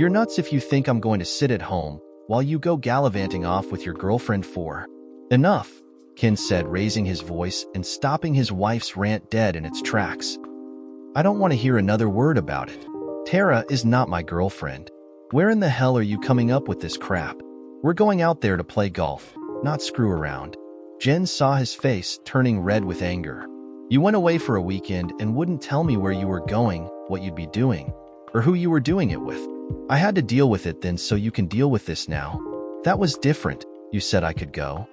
You're nuts if you think I'm going to sit at home while you go gallivanting off with your girlfriend for. Enough, Ken said, raising his voice and stopping his wife's rant dead in its tracks. I don't want to hear another word about it. Tara is not my girlfriend. Where in the hell are you coming up with this crap? We're going out there to play golf, not screw around. Jen saw his face turning red with anger. You went away for a weekend and wouldn't tell me where you were going, what you'd be doing, or who you were doing it with. I had to deal with it then, so you can deal with this now. That was different. You said I could go.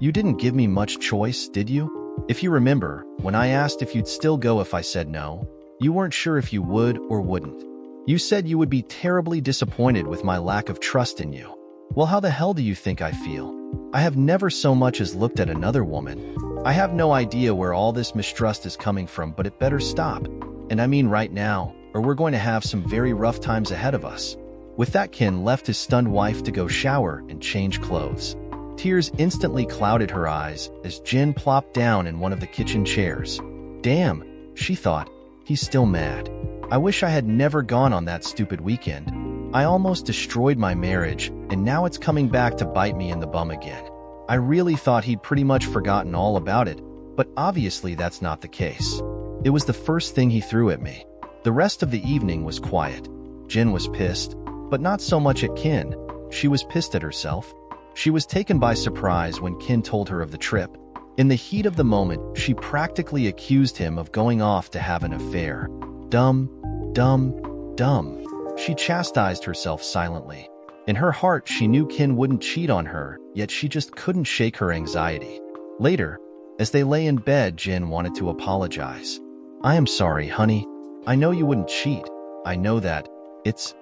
You didn't give me much choice, did you? If you remember, when I asked if you'd still go if I said no, you weren't sure if you would or wouldn't. You said you would be terribly disappointed with my lack of trust in you. Well, how the hell do you think I feel? I have never so much as looked at another woman. I have no idea where all this mistrust is coming from, but it better stop. And I mean right now, or we're going to have some very rough times ahead of us. With that, Ken left his stunned wife to go shower and change clothes. Tears instantly clouded her eyes as Jen plopped down in one of the kitchen chairs. Damn, she thought, he's still mad. I wish I had never gone on that stupid weekend. I almost destroyed my marriage, and now it's coming back to bite me in the bum again. I really thought he'd pretty much forgotten all about it, but obviously that's not the case. It was the first thing he threw at me. The rest of the evening was quiet. Jen was pissed, but not so much at Ken. She was pissed at herself. She was taken by surprise when Ken told her of the trip. In the heat of the moment, she practically accused him of going off to have an affair. Dumb, dumb, dumb. She chastised herself silently. In her heart, she knew Ken wouldn't cheat on her, yet she just couldn't shake her anxiety. Later, as they lay in bed, Jen wanted to apologize. I am sorry, honey. I know you wouldn't cheat. I know that. It's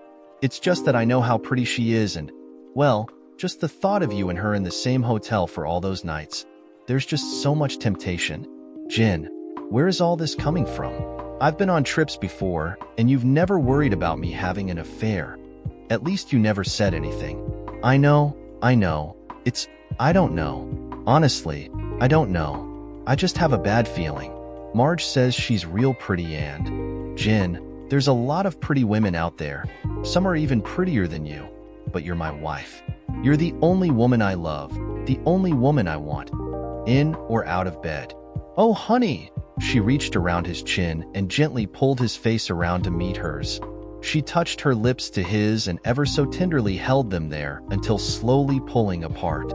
just that I know how pretty she is and, well, just the thought of you and her in the same hotel for all those nights. There's just so much temptation. Jen, where is all this coming from? I've been on trips before, and you've never worried about me having an affair. At least you never said anything. I know. I don't know. Honestly, I don't know. I just have a bad feeling. Marge says she's real pretty and, Jen, there's a lot of pretty women out there. Some are even prettier than you. But you're my wife. You're the only woman I love, the only woman I want, in or out of bed. Oh, honey! She reached around his chin and gently pulled his face around to meet hers. She touched her lips to his and ever so tenderly held them there until slowly pulling apart.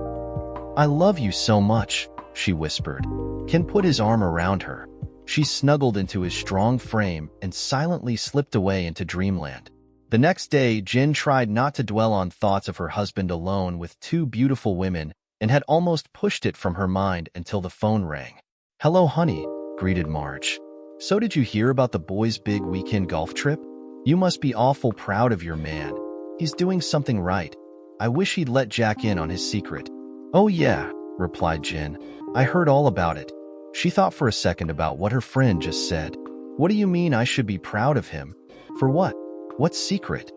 I love you so much, she whispered. Ken put his arm around her. She snuggled into his strong frame and silently slipped away into dreamland. The next day, Jen tried not to dwell on thoughts of her husband alone with two beautiful women and had almost pushed it from her mind until the phone rang. Hello, honey, greeted Marge. So did you hear about the boys' big weekend golf trip? You must be awful proud of your man. He's doing something right. I wish he'd let Jack in on his secret. Oh yeah, replied Jen. I heard all about it. She thought for a second about what her friend just said. What do you mean I should be proud of him? For what? What secret?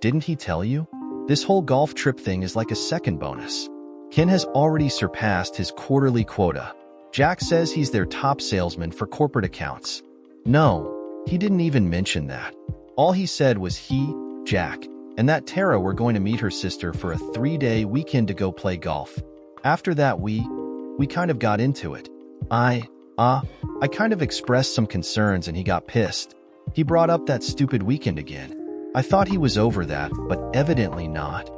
Didn't he tell you? This whole golf trip thing is like a second bonus. Ken has already surpassed his quarterly quota. Jack says he's their top salesman for corporate accounts. No, he didn't even mention that. All he said was he, Jack, and that Tara were going to meet her sister for a 3-day weekend to go play golf. After that, we kind of got into it. I kind of expressed some concerns and he got pissed. He brought up that stupid weekend again. I thought he was over that, but evidently not.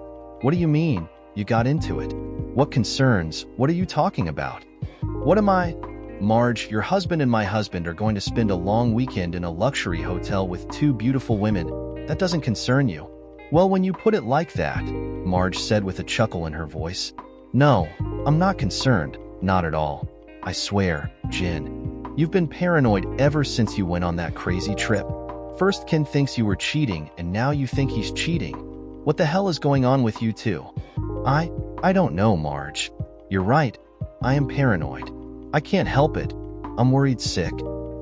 What do you mean, you got into it? What concerns? What are you talking about? What am I? Marge, your husband and my husband are going to spend a long weekend in a luxury hotel with two beautiful women. That doesn't concern you. Well, when you put it like that, Marge said with a chuckle in her voice. No, I'm not concerned. Not at all. I swear, Jen. You've been paranoid ever since you went on that crazy trip. First Ken thinks you were cheating, and now you think he's cheating. What the hell is going on with you two? I don't know, Marge. You're right. I am paranoid. I can't help it. I'm worried sick.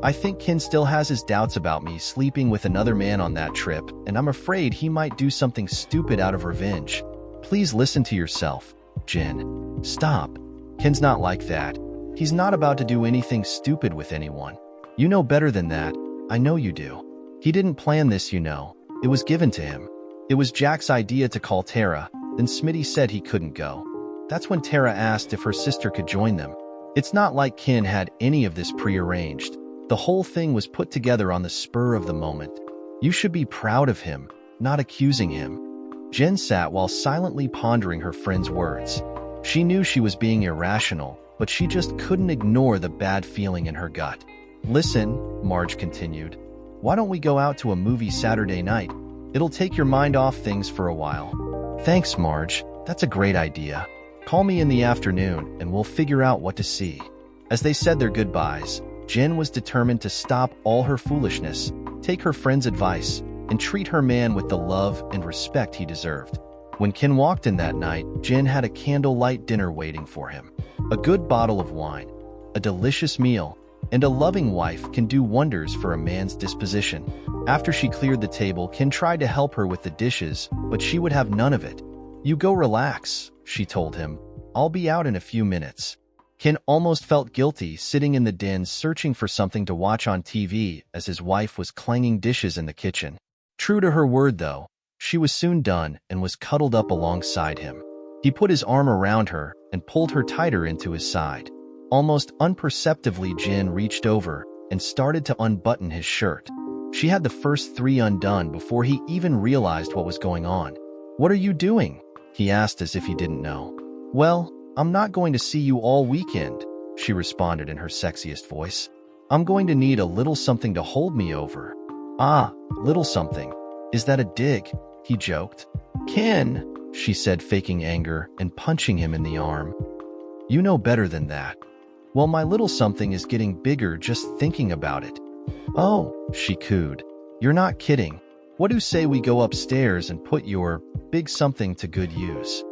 I think Ken still has his doubts about me sleeping with another man on that trip, and I'm afraid he might do something stupid out of revenge. Please listen to yourself, Jen. Stop. Ken's not like that. He's not about to do anything stupid with anyone. You know better than that. I know you do. He didn't plan this, you know. It was given to him. It was Jack's idea to call Tara, then Smitty said he couldn't go. That's when Tara asked if her sister could join them. It's not like Ken had any of this prearranged. The whole thing was put together on the spur of the moment. You should be proud of him, not accusing him. Jen sat while silently pondering her friend's words. She knew she was being irrational, but she just couldn't ignore the bad feeling in her gut. Listen, Marge continued. Why don't we go out to a movie Saturday night? It'll take your mind off things for a while. Thanks, Marge. That's a great idea. Call me in the afternoon and we'll figure out what to see. As they said their goodbyes, Jen was determined to stop all her foolishness, take her friend's advice, and treat her man with the love and respect he deserved. When Ken walked in that night, Jen had a candlelight dinner waiting for him. A good bottle of wine, a delicious meal, and a loving wife can do wonders for a man's disposition. After she cleared the table, Ken tried to help her with the dishes, but she would have none of it. You go relax, she told him. I'll be out in a few minutes. Ken almost felt guilty sitting in the den searching for something to watch on TV as his wife was clanging dishes in the kitchen. True to her word, though, she was soon done and was cuddled up alongside him. He put his arm around her and pulled her tighter into his side. Almost imperceptibly, Jen reached over and started to unbutton his shirt. She had the first 3 undone before he even realized what was going on. What are you doing? He asked as if he didn't know. Well, I'm not going to see you all weekend, she responded in her sexiest voice. I'm going to need a little something to hold me over. Ah, little something. Is that a dig? He joked. Ken, she said, faking anger and punching him in the arm. You know better than that. Well, my little something is getting bigger just thinking about it. Oh, she cooed. You're not kidding. What do you say we go upstairs and put your big something to good use?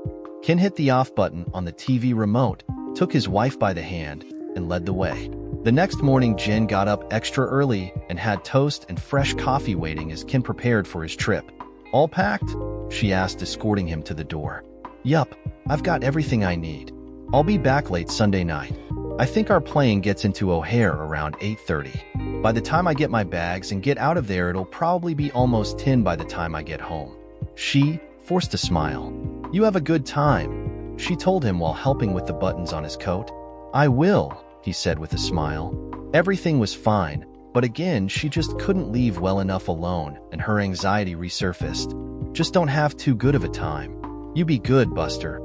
Ken hit the off button on the TV remote, took his wife by the hand, and led the way. The next morning, Jen got up extra early and had toast and fresh coffee waiting as Ken prepared for his trip. All packed? She asked, escorting him to the door. Yup, I've got everything I need. I'll be back late Sunday night. I think our plane gets into O'Hare around 8:30. By the time I get my bags and get out of there, it'll probably be almost 10 by the time I get home. She forced a smile. You have a good time, she told him while helping with the buttons on his coat. I will, he said with a smile. Everything was fine, but again, she just couldn't leave well enough alone, and her anxiety resurfaced. Just don't have too good of a time. You be good, Buster.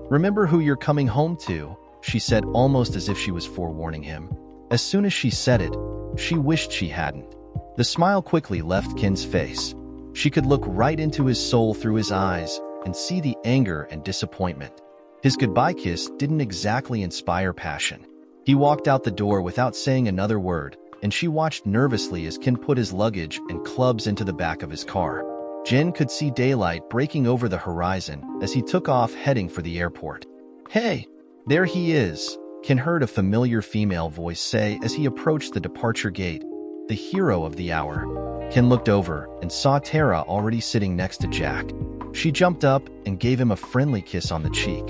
Remember who you're coming home to, she said almost as if she was forewarning him. As soon as she said it, she wished she hadn't. The smile quickly left Ken's face. She could look right into his soul through his eyes and see the anger and disappointment. His goodbye kiss didn't exactly inspire passion. He walked out the door without saying another word, and she watched nervously as Ken put his luggage and clubs into the back of his car. Jen could see daylight breaking over the horizon as he took off heading for the airport. Hey, there he is, Ken heard a familiar female voice say as he approached the departure gate. The hero of the hour. Ken looked over and saw Tara already sitting next to Jack. She jumped up and gave him a friendly kiss on the cheek.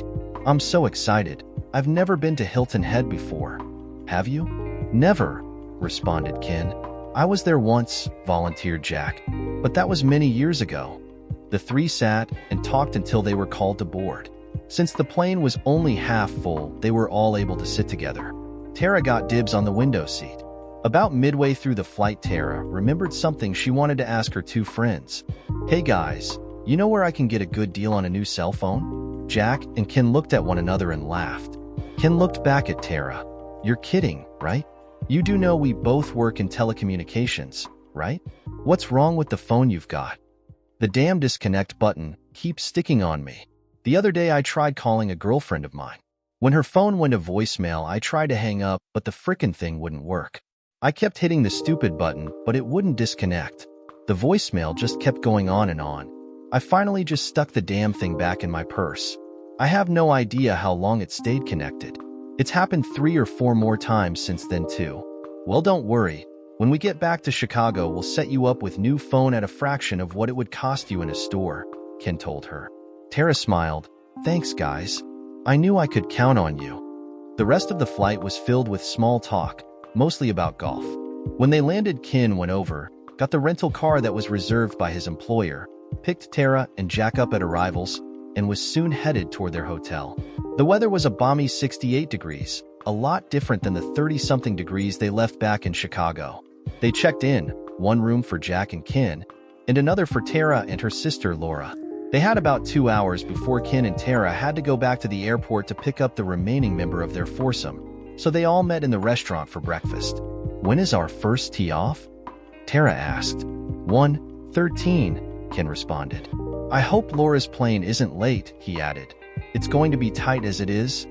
I'm so excited. I've never been to Hilton Head before. Have you? Never, responded Ken. I was there once, volunteered Jack, but that was many years ago. The three sat and talked until they were called to board. Since the plane was only half full, they were all able to sit together. Tara got dibs on the window seat. About midway through the flight, Tara remembered something she wanted to ask her 2 friends. Hey guys, you know where I can get a good deal on a new cell phone? Jack and Ken looked at one another and laughed. Ken looked back at Tara. You're kidding, right? You do know we both work in telecommunications, right? What's wrong with the phone you've got? The damn disconnect button keeps sticking on me. The other day I tried calling a girlfriend of mine. When her phone went to voicemail, I tried to hang up, but the frickin' thing wouldn't work. I kept hitting the stupid button, but it wouldn't disconnect. The voicemail just kept going on and on. I finally just stuck the damn thing back in my purse. I have no idea how long it stayed connected. It's happened 3 or 4 more times since then too. Well, don't worry. When we get back to Chicago, we'll set you up with new phone at a fraction of what it would cost you in a store, Ken told her. Tara smiled. Thanks, guys. I knew I could count on you. The rest of the flight was filled with small talk, mostly about golf. When they landed, Ken went over, got the rental car that was reserved by his employer, picked Tara and Jack up at arrivals, and was soon headed toward their hotel. The weather was a balmy 68 degrees, a lot different than the 30-something degrees they left back in Chicago. They checked in, one room for Jack and Kin, and another for Tara and her sister Laura. They had about 2 hours before Kin and Tara had to go back to the airport to pick up the remaining member of their foursome, so they all met in the restaurant for breakfast. "When is our first tee off?" Tara asked. 1:13, Kin responded. "I hope Laura's plane isn't late," he added. "It's going to be tight as it is."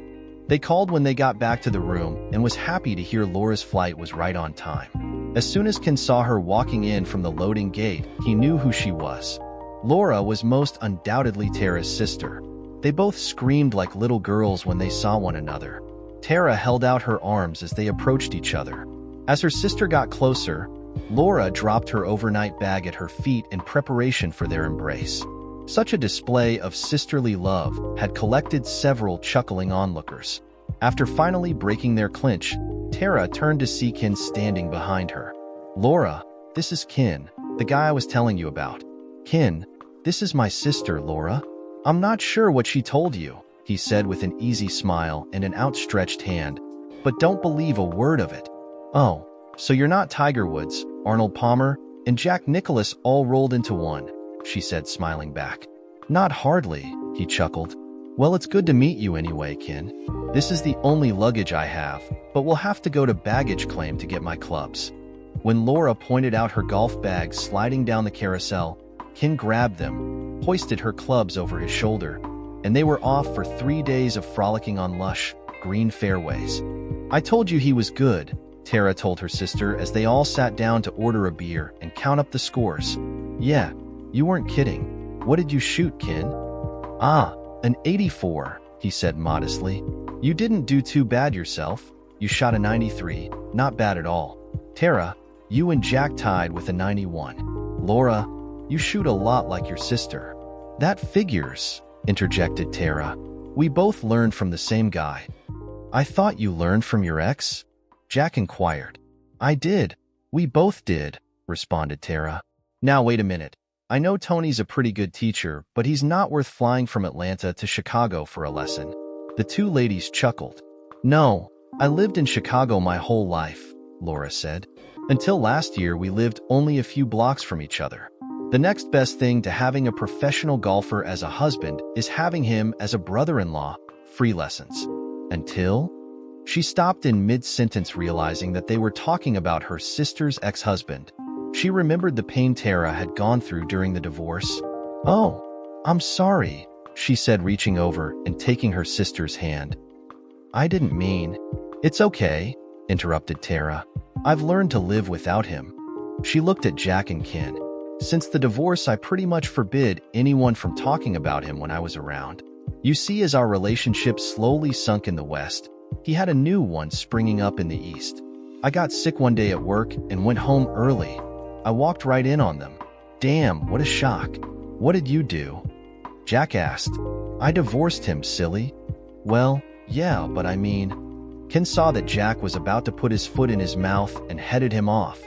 They called when they got back to the room and was happy to hear Laura's flight was right on time. As soon as Kin saw her walking in from the loading gate, he knew who she was. Laura was most undoubtedly Tara's sister. They both screamed like little girls when they saw one another. Tara held out her arms as they approached each other. As her sister got closer, Laura dropped her overnight bag at her feet in preparation for their embrace. Such a display of sisterly love had collected several chuckling onlookers. After finally breaking their clinch, Tara turned to see Kin standing behind her. "Laura, this is Kin, the guy I was telling you about." "Kin, this is my sister, Laura. I'm not sure what she told you," he said with an easy smile and an outstretched hand, "but don't believe a word of it." "Oh, so you're not Tiger Woods, Arnold Palmer, and Jack Nicklaus all rolled into one," she said, smiling back. "Not hardly," he chuckled. "Well, it's good to meet you anyway, Kin. This is the only luggage I have, but we'll have to go to baggage claim to get my clubs." When Laura pointed out her golf bag sliding down the carousel, Kin grabbed them, hoisted her clubs over his shoulder, and they were off for 3 days of frolicking on lush, green fairways. "I told you he was good," Tara told her sister as they all sat down to order a beer and count up the scores. "Yeah, you weren't kidding. What did you shoot, Kin?" "Ah, an 84, he said modestly. "You didn't do too bad yourself. You shot a 93, not bad at all." "Tara, you and Jack tied with a 91. "Laura, you shoot a lot like your sister." "That figures," interjected Tara. "We both learned from the same guy." "I thought you learned from your ex?" Jack inquired. "I did. We both did," responded Tara. "Now wait a minute. I know Tony's a pretty good teacher, but he's not worth flying from Atlanta to Chicago for a lesson." The two ladies chuckled. "No, I lived in Chicago my whole life," Laura said. "Until last year we lived only a few blocks from each other. The next best thing to having a professional golfer as a husband is having him as a brother-in-law, free lessons. Until..." She stopped in mid-sentence, realizing that they were talking about her sister's ex-husband. She remembered the pain Tara had gone through during the divorce. "Oh, I'm sorry," she said, reaching over and taking her sister's hand. "I didn't mean..." "It's okay," interrupted Tara. "I've learned to live without him." She looked at Jack and Kin. "Since the divorce, I pretty much forbid anyone from talking about him when I was around. You see, as our relationship slowly sunk in the West, he had a new one springing up in the East. I got sick one day at work and went home early. I walked right in on them. Damn, what a shock." "What did you do?" Jack asked. "I divorced him, silly." "Well, yeah, but I mean..." Kin saw that Jack was about to put his foot in his mouth and headed him off.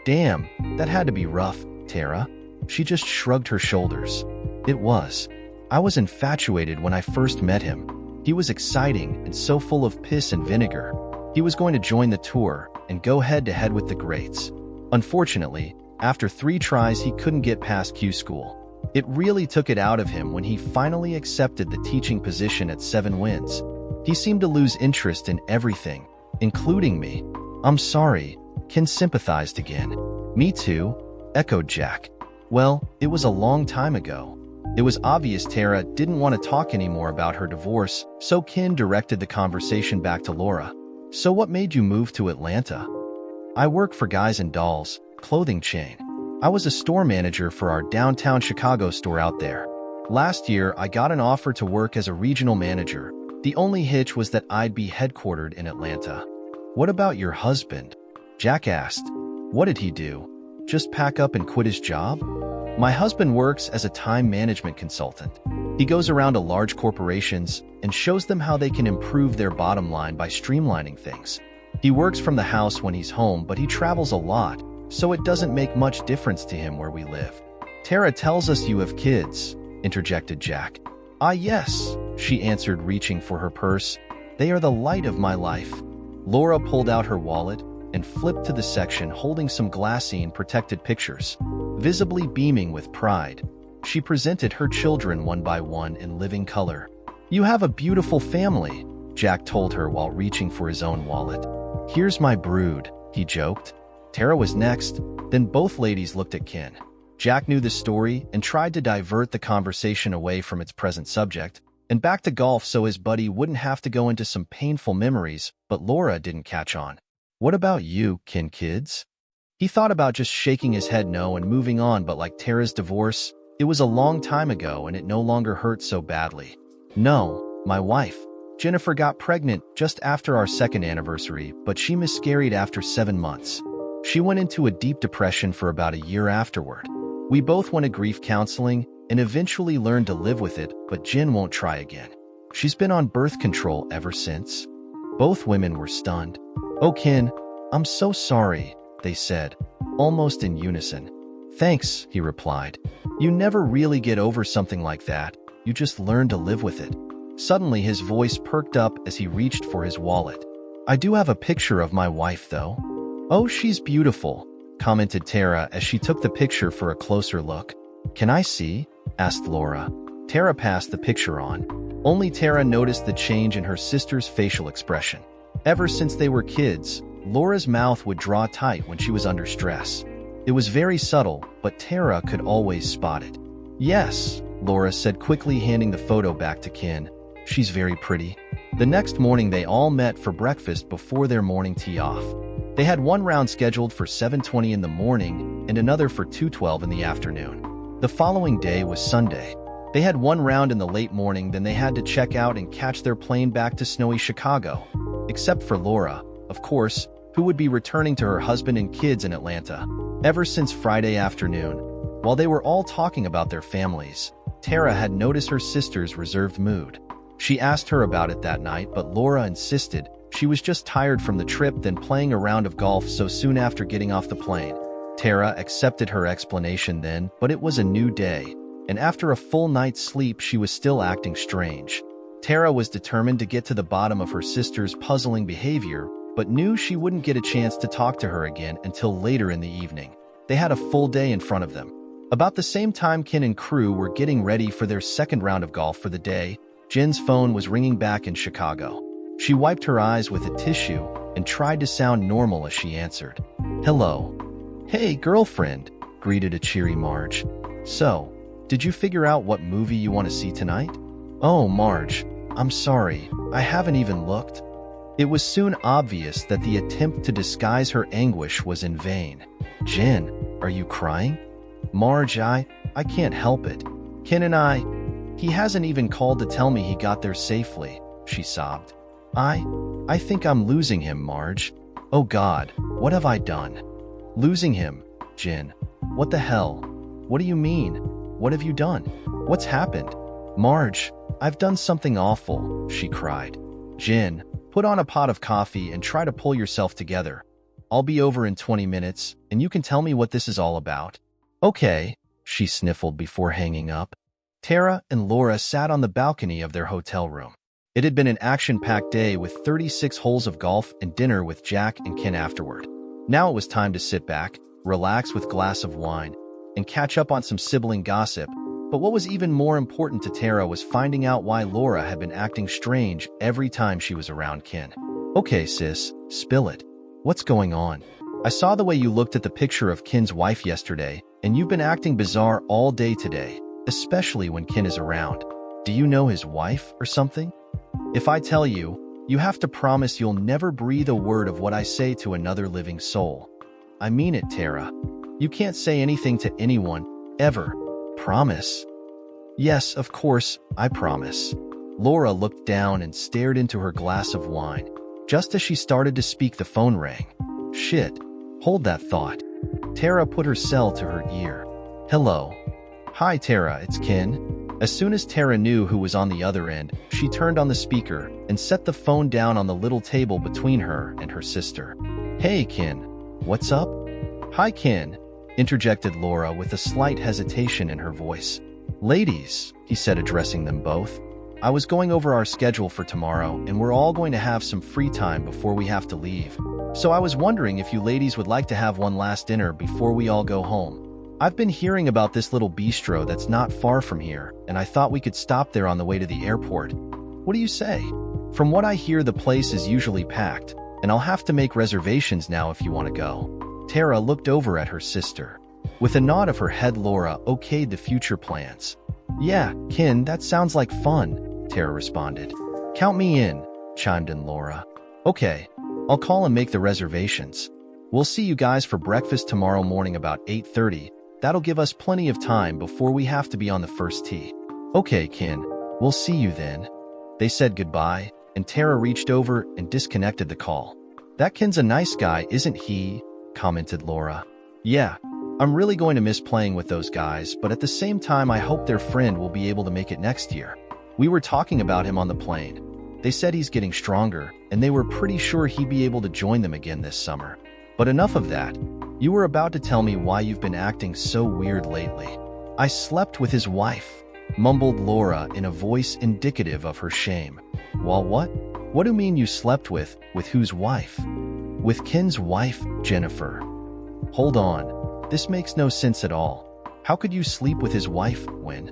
"Damn, that had to be rough, Tara." She just shrugged her shoulders. "It was. I was infatuated when I first met him. He was exciting and so full of piss and vinegar. He was going to join the tour and go head-to-head with the greats. Unfortunately, after 3 tries he couldn't get past Q School. It really took it out of him when he finally accepted the teaching position at 7 Winds. He seemed to lose interest in everything, including me." "I'm sorry," Kin sympathized again. "Me too," echoed Jack. "Well, it was a long time ago." It was obvious Tara didn't want to talk anymore about her divorce, so Kin directed the conversation back to Laura. "So what made you move to Atlanta?" "I work for Guys and Dolls, clothing chain. I was a store manager for our downtown Chicago store out there. Last year, I got an offer to work as a regional manager. The only hitch was that I'd be headquartered in Atlanta." "What about your husband?" Jack asked. "What did he do? Just pack up and quit his job?" "My husband works as a time management consultant. He goes around to large corporations and shows them how they can improve their bottom line by streamlining things. He works from the house when he's home, but he travels a lot, so it doesn't make much difference to him where we live." Tara tells us you have kids, interjected Jack. Ah, yes, she answered, reaching for her purse. They are the light of my life. Laura pulled out her wallet and flipped to the section holding some glassine-protected pictures. Visibly beaming with pride, she presented her children one by one in living color. You have a beautiful family, Jack told her while reaching for his own wallet. Here's my brood, he joked. Tara was next, then both ladies looked at Ken. Jack knew the story and tried to divert the conversation away from its present subject and back to golf so his buddy wouldn't have to go into some painful memories, but Laura didn't catch on. What about you, Ken kids? He thought about just shaking his head no and moving on, but like Tara's divorce, it was a long time ago and it no longer hurt so badly. No, my wife, Jennifer, got pregnant just after our second anniversary, but she miscarried after 7 months. She went into a deep depression for about a year afterward. We both went to grief counseling and eventually learned to live with it, but Jen won't try again. She's been on birth control ever since. Both women were stunned. Oh, Ken, I'm so sorry, they said, almost in unison. Thanks, he replied. You never really get over something like that. You just learn to live with it. Suddenly, his voice perked up as he reached for his wallet. I do have a picture of my wife, though. Oh, she's beautiful, commented Tara as she took the picture for a closer look. Can I see? Asked Laura. Tara passed the picture on. Only Tara noticed the change in her sister's facial expression. Ever since they were kids, Laura's mouth would draw tight when she was under stress. It was very subtle, but Tara could always spot it. Yes, Laura said quickly, handing the photo back to Ken. She's very pretty. The next morning they all met for breakfast before their morning tea off. They had one round scheduled for 7:20 in the morning and another for 2:12 in the afternoon. The following day was Sunday. They had one round in the late morning, then they had to check out and catch their plane back to snowy Chicago. Except for Laura, of course, who would be returning to her husband and kids in Atlanta. Ever since Friday afternoon, while they were all talking about their families, Tara had noticed her sister's reserved mood. She asked her about it that night, but Laura insisted she was just tired from the trip then playing a round of golf so soon after getting off the plane. Tara accepted her explanation then, but it was a new day, and after a full night's sleep she was still acting strange. Tara was determined to get to the bottom of her sister's puzzling behavior, but knew she wouldn't get a chance to talk to her again until later in the evening. They had a full day in front of them. About the same time Ken and crew were getting ready for their second round of golf for the day, Jen's phone was ringing back in Chicago. She wiped her eyes with a tissue and tried to sound normal as she answered. Hello. Hey, girlfriend, greeted a cheery Marge. So, did you figure out what movie you want to see tonight? Oh, Marge, I'm sorry, I haven't even looked. It was soon obvious that the attempt to disguise her anguish was in vain. Jen, are you crying? Marge, I can't help it. Ken and he hasn't even called to tell me he got there safely, she sobbed. I think I'm losing him, Marge. Oh God, what have I done? Losing him, Jen. What the hell? What do you mean? What have you done? What's happened? Marge, I've done something awful, she cried. Jen, put on a pot of coffee and try to pull yourself together. I'll be over in 20 minutes, and you can tell me what this is all about. Okay, she sniffled before hanging up. Tara and Laura sat on the balcony of their hotel room. It had been an action-packed day with 36 holes of golf and dinner with Jack and Ken afterward. Now it was time to sit back, relax with a glass of wine, and catch up on some sibling gossip. But what was even more important to Tara was finding out why Laura had been acting strange every time she was around Ken. Okay, sis, spill it. What's going on? I saw the way you looked at the picture of Ken's wife yesterday, and you've been acting bizarre all day today, especially when Ken is around. Do you know his wife or something? If I tell you, you have to promise you'll never breathe a word of what I say to another living soul. I mean it, Tara. You can't say anything to anyone, ever. Promise? Yes, of course, I promise. Laura looked down and stared into her glass of wine. Just as she started to speak, the phone rang. Shit. Hold that thought. Tara put her cell to her ear. Hello. Hi, Tara, it's Ken. As soon as Tara knew who was on the other end, she turned on the speaker and set the phone down on the little table between her and her sister. Hey, Ken. What's up? Hi, Ken. interjected Laura with a slight hesitation in her voice. Ladies, he said, addressing them both. I was going over our schedule for tomorrow, and we're all going to have some free time before we have to leave. So I was wondering if you ladies would like to have one last dinner before we all go home. I've been hearing about this little bistro that's not far from here, and I thought we could stop there on the way to the airport. What do you say? From what I hear, the place is usually packed, and I'll have to make reservations now if you want to go. Tara looked over at her sister. With a nod of her head, Laura okayed the future plans. Yeah, Kin, that sounds like fun, Tara responded. Count me in, chimed in Laura. Okay, I'll call and make the reservations. We'll see you guys for breakfast tomorrow morning about 8:30. That'll give us plenty of time before we have to be on the first tee. Okay, Kin, we'll see you then. They said goodbye, and Tara reached over and disconnected the call. That Kin's a nice guy, isn't he? Commented Laura. Yeah, I'm really going to miss playing with those guys, but at the same time I hope their friend will be able to make it next year. We were talking about him on the plane. They said he's getting stronger, and they were pretty sure he'd be able to join them again this summer. But enough of that. You were about to tell me why you've been acting so weird lately. I slept with his wife, mumbled Laura in a voice indicative of her shame. Well, what? What do you mean you slept with whose wife? With Kin's wife, Jennifer. Hold on. This makes no sense at all. How could you sleep with his wife when?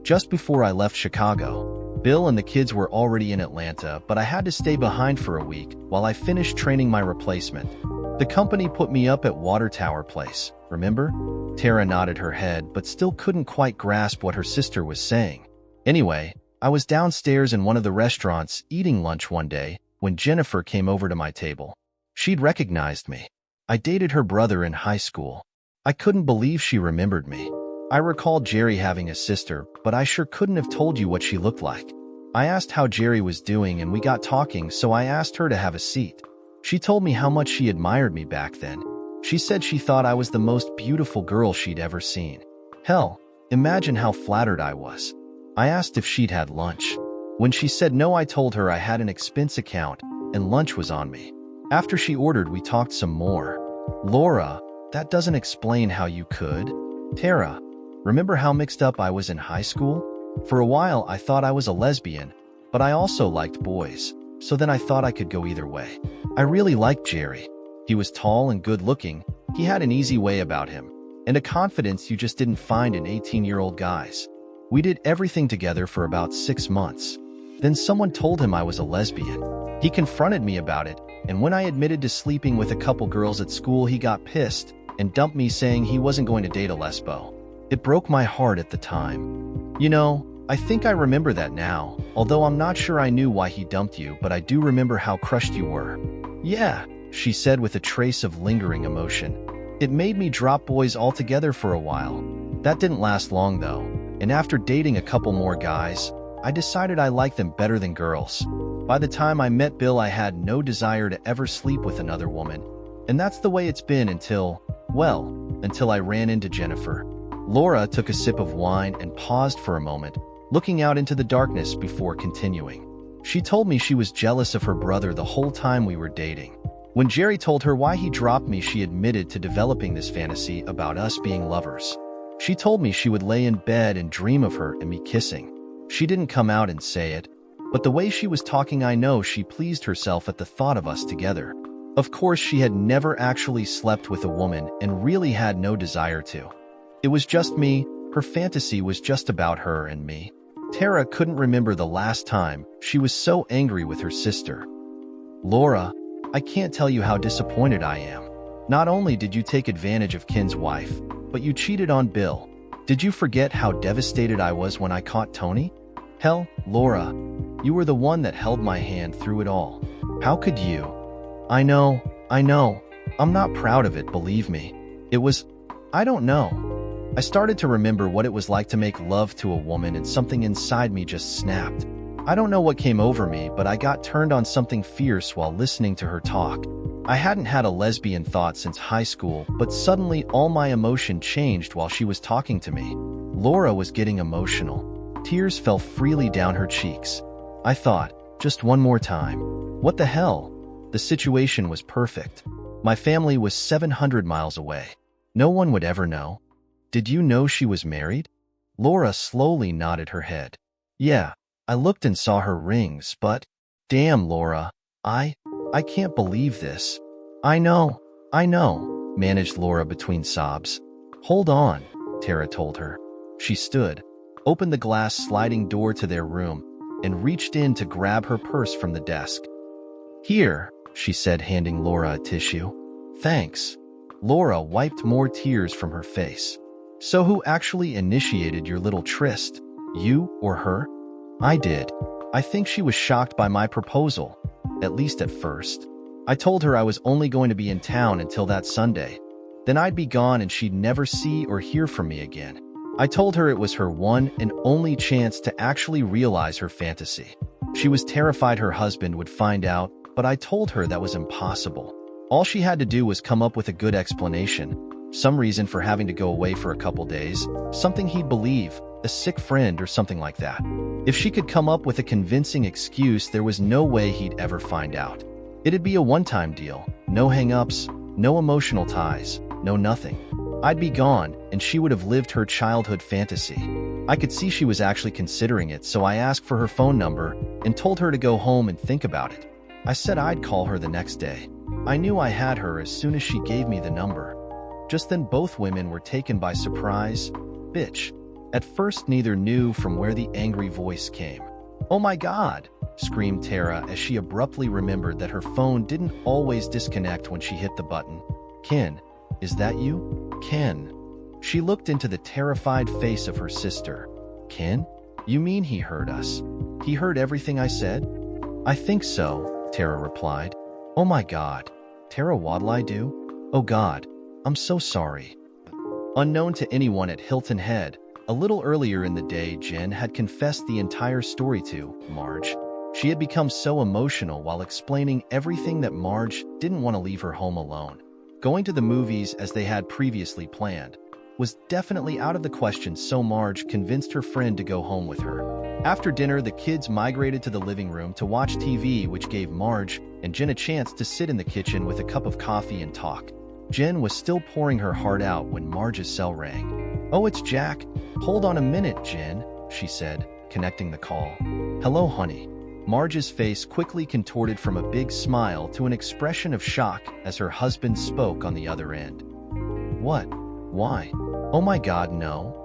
Just before I left Chicago, Bill and the kids were already in Atlanta, but I had to stay behind for a week while I finished training my replacement. The company put me up at Water Tower Place, remember? Tara nodded her head, but still couldn't quite grasp what her sister was saying. Anyway, I was downstairs in one of the restaurants eating lunch one day when Jennifer came over to my table. She'd recognized me. I dated her brother in high school. I couldn't believe she remembered me. I recalled Jerry having a sister, but I sure couldn't have told you what she looked like. I asked how Jerry was doing and we got talking, so I asked her to have a seat. She told me how much she admired me back then. She said she thought I was the most beautiful girl she'd ever seen. Hell, imagine how flattered I was. I asked if she'd had lunch. When she said no, I told her I had an expense account and lunch was on me. After she ordered, we talked some more. Laura, that doesn't explain how you could. Tara, remember how mixed up I was in high school? For a while, I thought I was a lesbian, but I also liked boys. So then I thought I could go either way. I really liked Jerry. He was tall and good-looking. He had an easy way about him, and a confidence you just didn't find in 18-year-old guys. We did everything together for about 6 months. Then someone told him I was a lesbian. He confronted me about it, and when I admitted to sleeping with a couple girls at school, he got pissed and dumped me, saying he wasn't going to date a lesbo. It broke my heart at the time. You know, I think I remember that now, although I'm not sure I knew why he dumped you, but I do remember how crushed you were. Yeah, she said with a trace of lingering emotion. It made me drop boys altogether for a while. That didn't last long though, and after dating a couple more guys, I decided I liked them better than girls. By the time I met Bill, I had no desire to ever sleep with another woman, and that's the way it's been until I ran into Jennifer. Laura took a sip of wine and paused for a moment, looking out into the darkness before continuing. She told me she was jealous of her brother the whole time we were dating. When Jerry told her why he dropped me, she admitted to developing this fantasy about us being lovers. She told me she would lay in bed and dream of her and me kissing. She didn't come out and say it, but the way she was talking, I know she pleased herself at the thought of us together. Of course, she had never actually slept with a woman and really had no desire to. It was just me. Her fantasy was just about her and me. Tara couldn't remember the last time she was so angry with her sister. Laura, I can't tell you how disappointed I am. Not only did you take advantage of Kin's wife, but you cheated on Bill. Did you forget how devastated I was when I caught Tony? Hell, Laura, you were the one that held my hand through it all. How could you? I know. I'm not proud of it, believe me. I don't know. I started to remember what it was like to make love to a woman, and something inside me just snapped. I don't know what came over me, but I got turned on something fierce while listening to her talk. I hadn't had a lesbian thought since high school, but suddenly all my emotion changed while she was talking to me. Laura was getting emotional. Tears fell freely down her cheeks. I thought, just one more time. What the hell? The situation was perfect. My family was 700 miles away. No one would ever know. Did you know she was married? Laura slowly nodded her head. Yeah, I looked and saw her rings, but damn, Laura, I can't believe this. I know, managed Laura between sobs. Hold on, Tara told her. She stood, opened the glass sliding door to their room, and reached in to grab her purse from the desk. Here, she said, handing Laura a tissue. Thanks. Laura wiped more tears from her face. So who actually initiated your little tryst? You or her? I did. I think she was shocked by my proposal, at least at first. I told her I was only going to be in town until that Sunday. Then I'd be gone and she'd never see or hear from me again. I told her it was her one and only chance to actually realize her fantasy. She was terrified her husband would find out, but I told her that was impossible. All she had to do was come up with a good explanation, some reason for having to go away for a couple days, something he'd believe, a sick friend or something like that. If she could come up with a convincing excuse, there was no way he'd ever find out. It'd be a one-time deal, no hang-ups, no emotional ties, no nothing. I'd be gone, and she would have lived her childhood fantasy. I could see she was actually considering it, so I asked for her phone number and told her to go home and think about it. I said I'd call her the next day. I knew I had her as soon as she gave me the number. Just then both women were taken by surprise. Bitch. At first neither knew from where the angry voice came. Oh my God, screamed Tara as she abruptly remembered that her phone didn't always disconnect when she hit the button. Ken, is that you? Ken. She looked into the terrified face of her sister. Ken? You mean he heard us? He heard everything I said? I think so, Tara replied. Oh my God. Tara, what'll I do? Oh God, I'm so sorry. Unknown to anyone at Hilton Head, a little earlier in the day, Jen had confessed the entire story to Marge. She had become so emotional while explaining everything that Marge didn't want to leave her home alone. Going to the movies as they had previously planned was definitely out of the question, so Marge convinced her friend to go home with her. After dinner, the kids migrated to the living room to watch TV, which gave Marge and Jen a chance to sit in the kitchen with a cup of coffee and talk. Jen was still pouring her heart out when Marge's cell rang. Oh, it's Jack. Hold on a minute, Jen, she said, connecting the call. Hello, honey. Marge's face quickly contorted from a big smile to an expression of shock as her husband spoke on the other end. What? Why? Oh my God, no.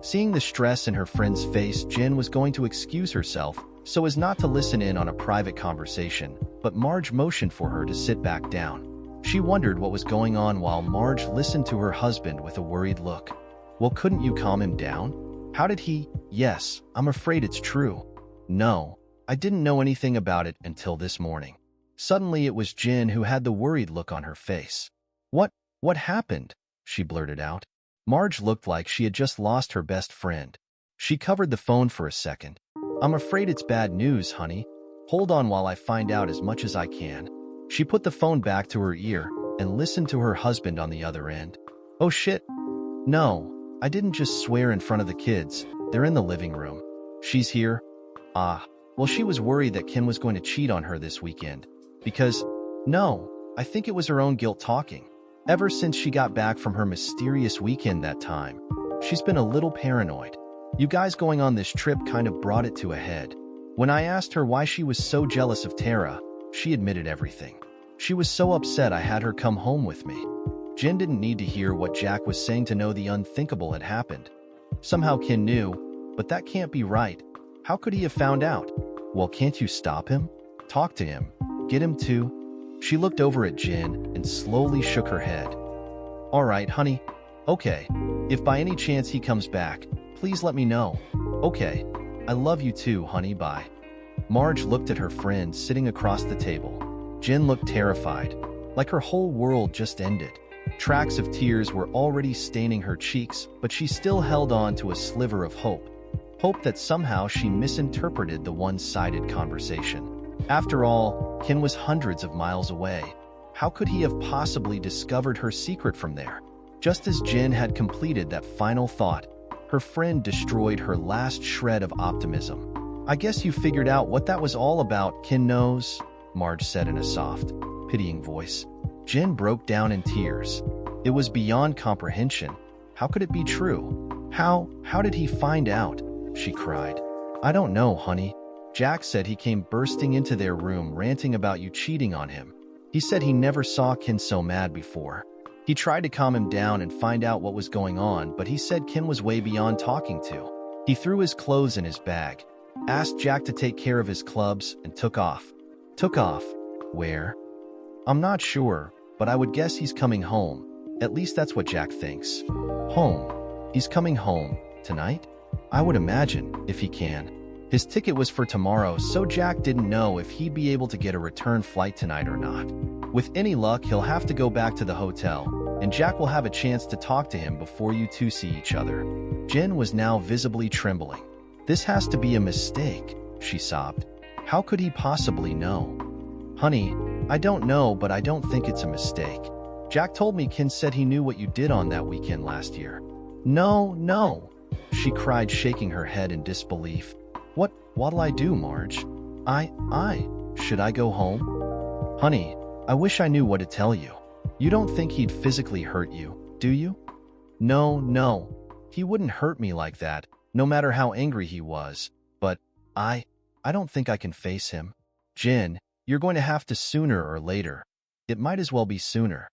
Seeing the stress in her friend's face, Jen was going to excuse herself so as not to listen in on a private conversation, but Marge motioned for her to sit back down. She wondered what was going on while Marge listened to her husband with a worried look. Well, couldn't you calm him down? How did he? Yes, I'm afraid it's true. No, I didn't know anything about it until this morning. Suddenly it was Jen who had the worried look on her face. What happened? She blurted out. Marge looked like she had just lost her best friend. She covered the phone for a second. I'm afraid it's bad news, honey. Hold on while I find out as much as I can. She put the phone back to her ear and listened to her husband on the other end. Oh shit. No, I didn't just swear in front of the kids. They're in the living room. She's here. Well, she was worried that Ken was going to cheat on her this weekend. No, I think it was her own guilt talking. Ever since she got back from her mysterious weekend that time, she's been a little paranoid. You guys going on this trip kind of brought it to a head. When I asked her why she was so jealous of Tara, she admitted everything. She was so upset I had her come home with me. Jen didn't need to hear what Jack was saying to know the unthinkable had happened. Somehow Ken knew, but that can't be right. How could he have found out? Well, can't you stop him? Talk to him. Get him to... She looked over at Jen and slowly shook her head. All right, honey. Okay. If by any chance he comes back, please let me know. Okay. I love you too, honey. Bye. Marge looked at her friend sitting across the table. Jen looked terrified, like her whole world just ended. Tracks of tears were already staining her cheeks, but she still held on to a sliver of hope. Hope that somehow she misinterpreted the one-sided conversation. After all, Ken was hundreds of miles away. How could he have possibly discovered her secret from there? Just as Jen had completed that final thought, her friend destroyed her last shred of optimism. I guess you figured out what that was all about, Ken knows, Marge said in a soft, pitying voice. Jen broke down in tears. It was beyond comprehension. How could it be true? How did he find out? She cried. I don't know, honey. Jack said he came bursting into their room ranting about you cheating on him. He said he never saw Ken so mad before. He tried to calm him down and find out what was going on, but he said Ken was way beyond talking to. He threw his clothes in his bag, asked Jack to take care of his clubs, and took off. Took off? Where? I'm not sure, but I would guess he's coming home. At least that's what Jack thinks. Home? He's coming home tonight? I would imagine, if he can. His ticket was for tomorrow, so Jack didn't know if he'd be able to get a return flight tonight or not. With any luck, he'll have to go back to the hotel, and Jack will have a chance to talk to him before you two see each other. Jen was now visibly trembling. This has to be a mistake, she sobbed. How could he possibly know? Honey, I don't know, but I don't think it's a mistake. Jack told me Ken said he knew what you did on that weekend last year. No, she cried, shaking her head in disbelief. What'll I do, Marge? Should I go home? Honey, I wish I knew what to tell you. You don't think he'd physically hurt you, do you? No, he wouldn't hurt me like that, no matter how angry he was. But I don't think I can face him. Jen, you're going to have to sooner or later. It might as well be sooner.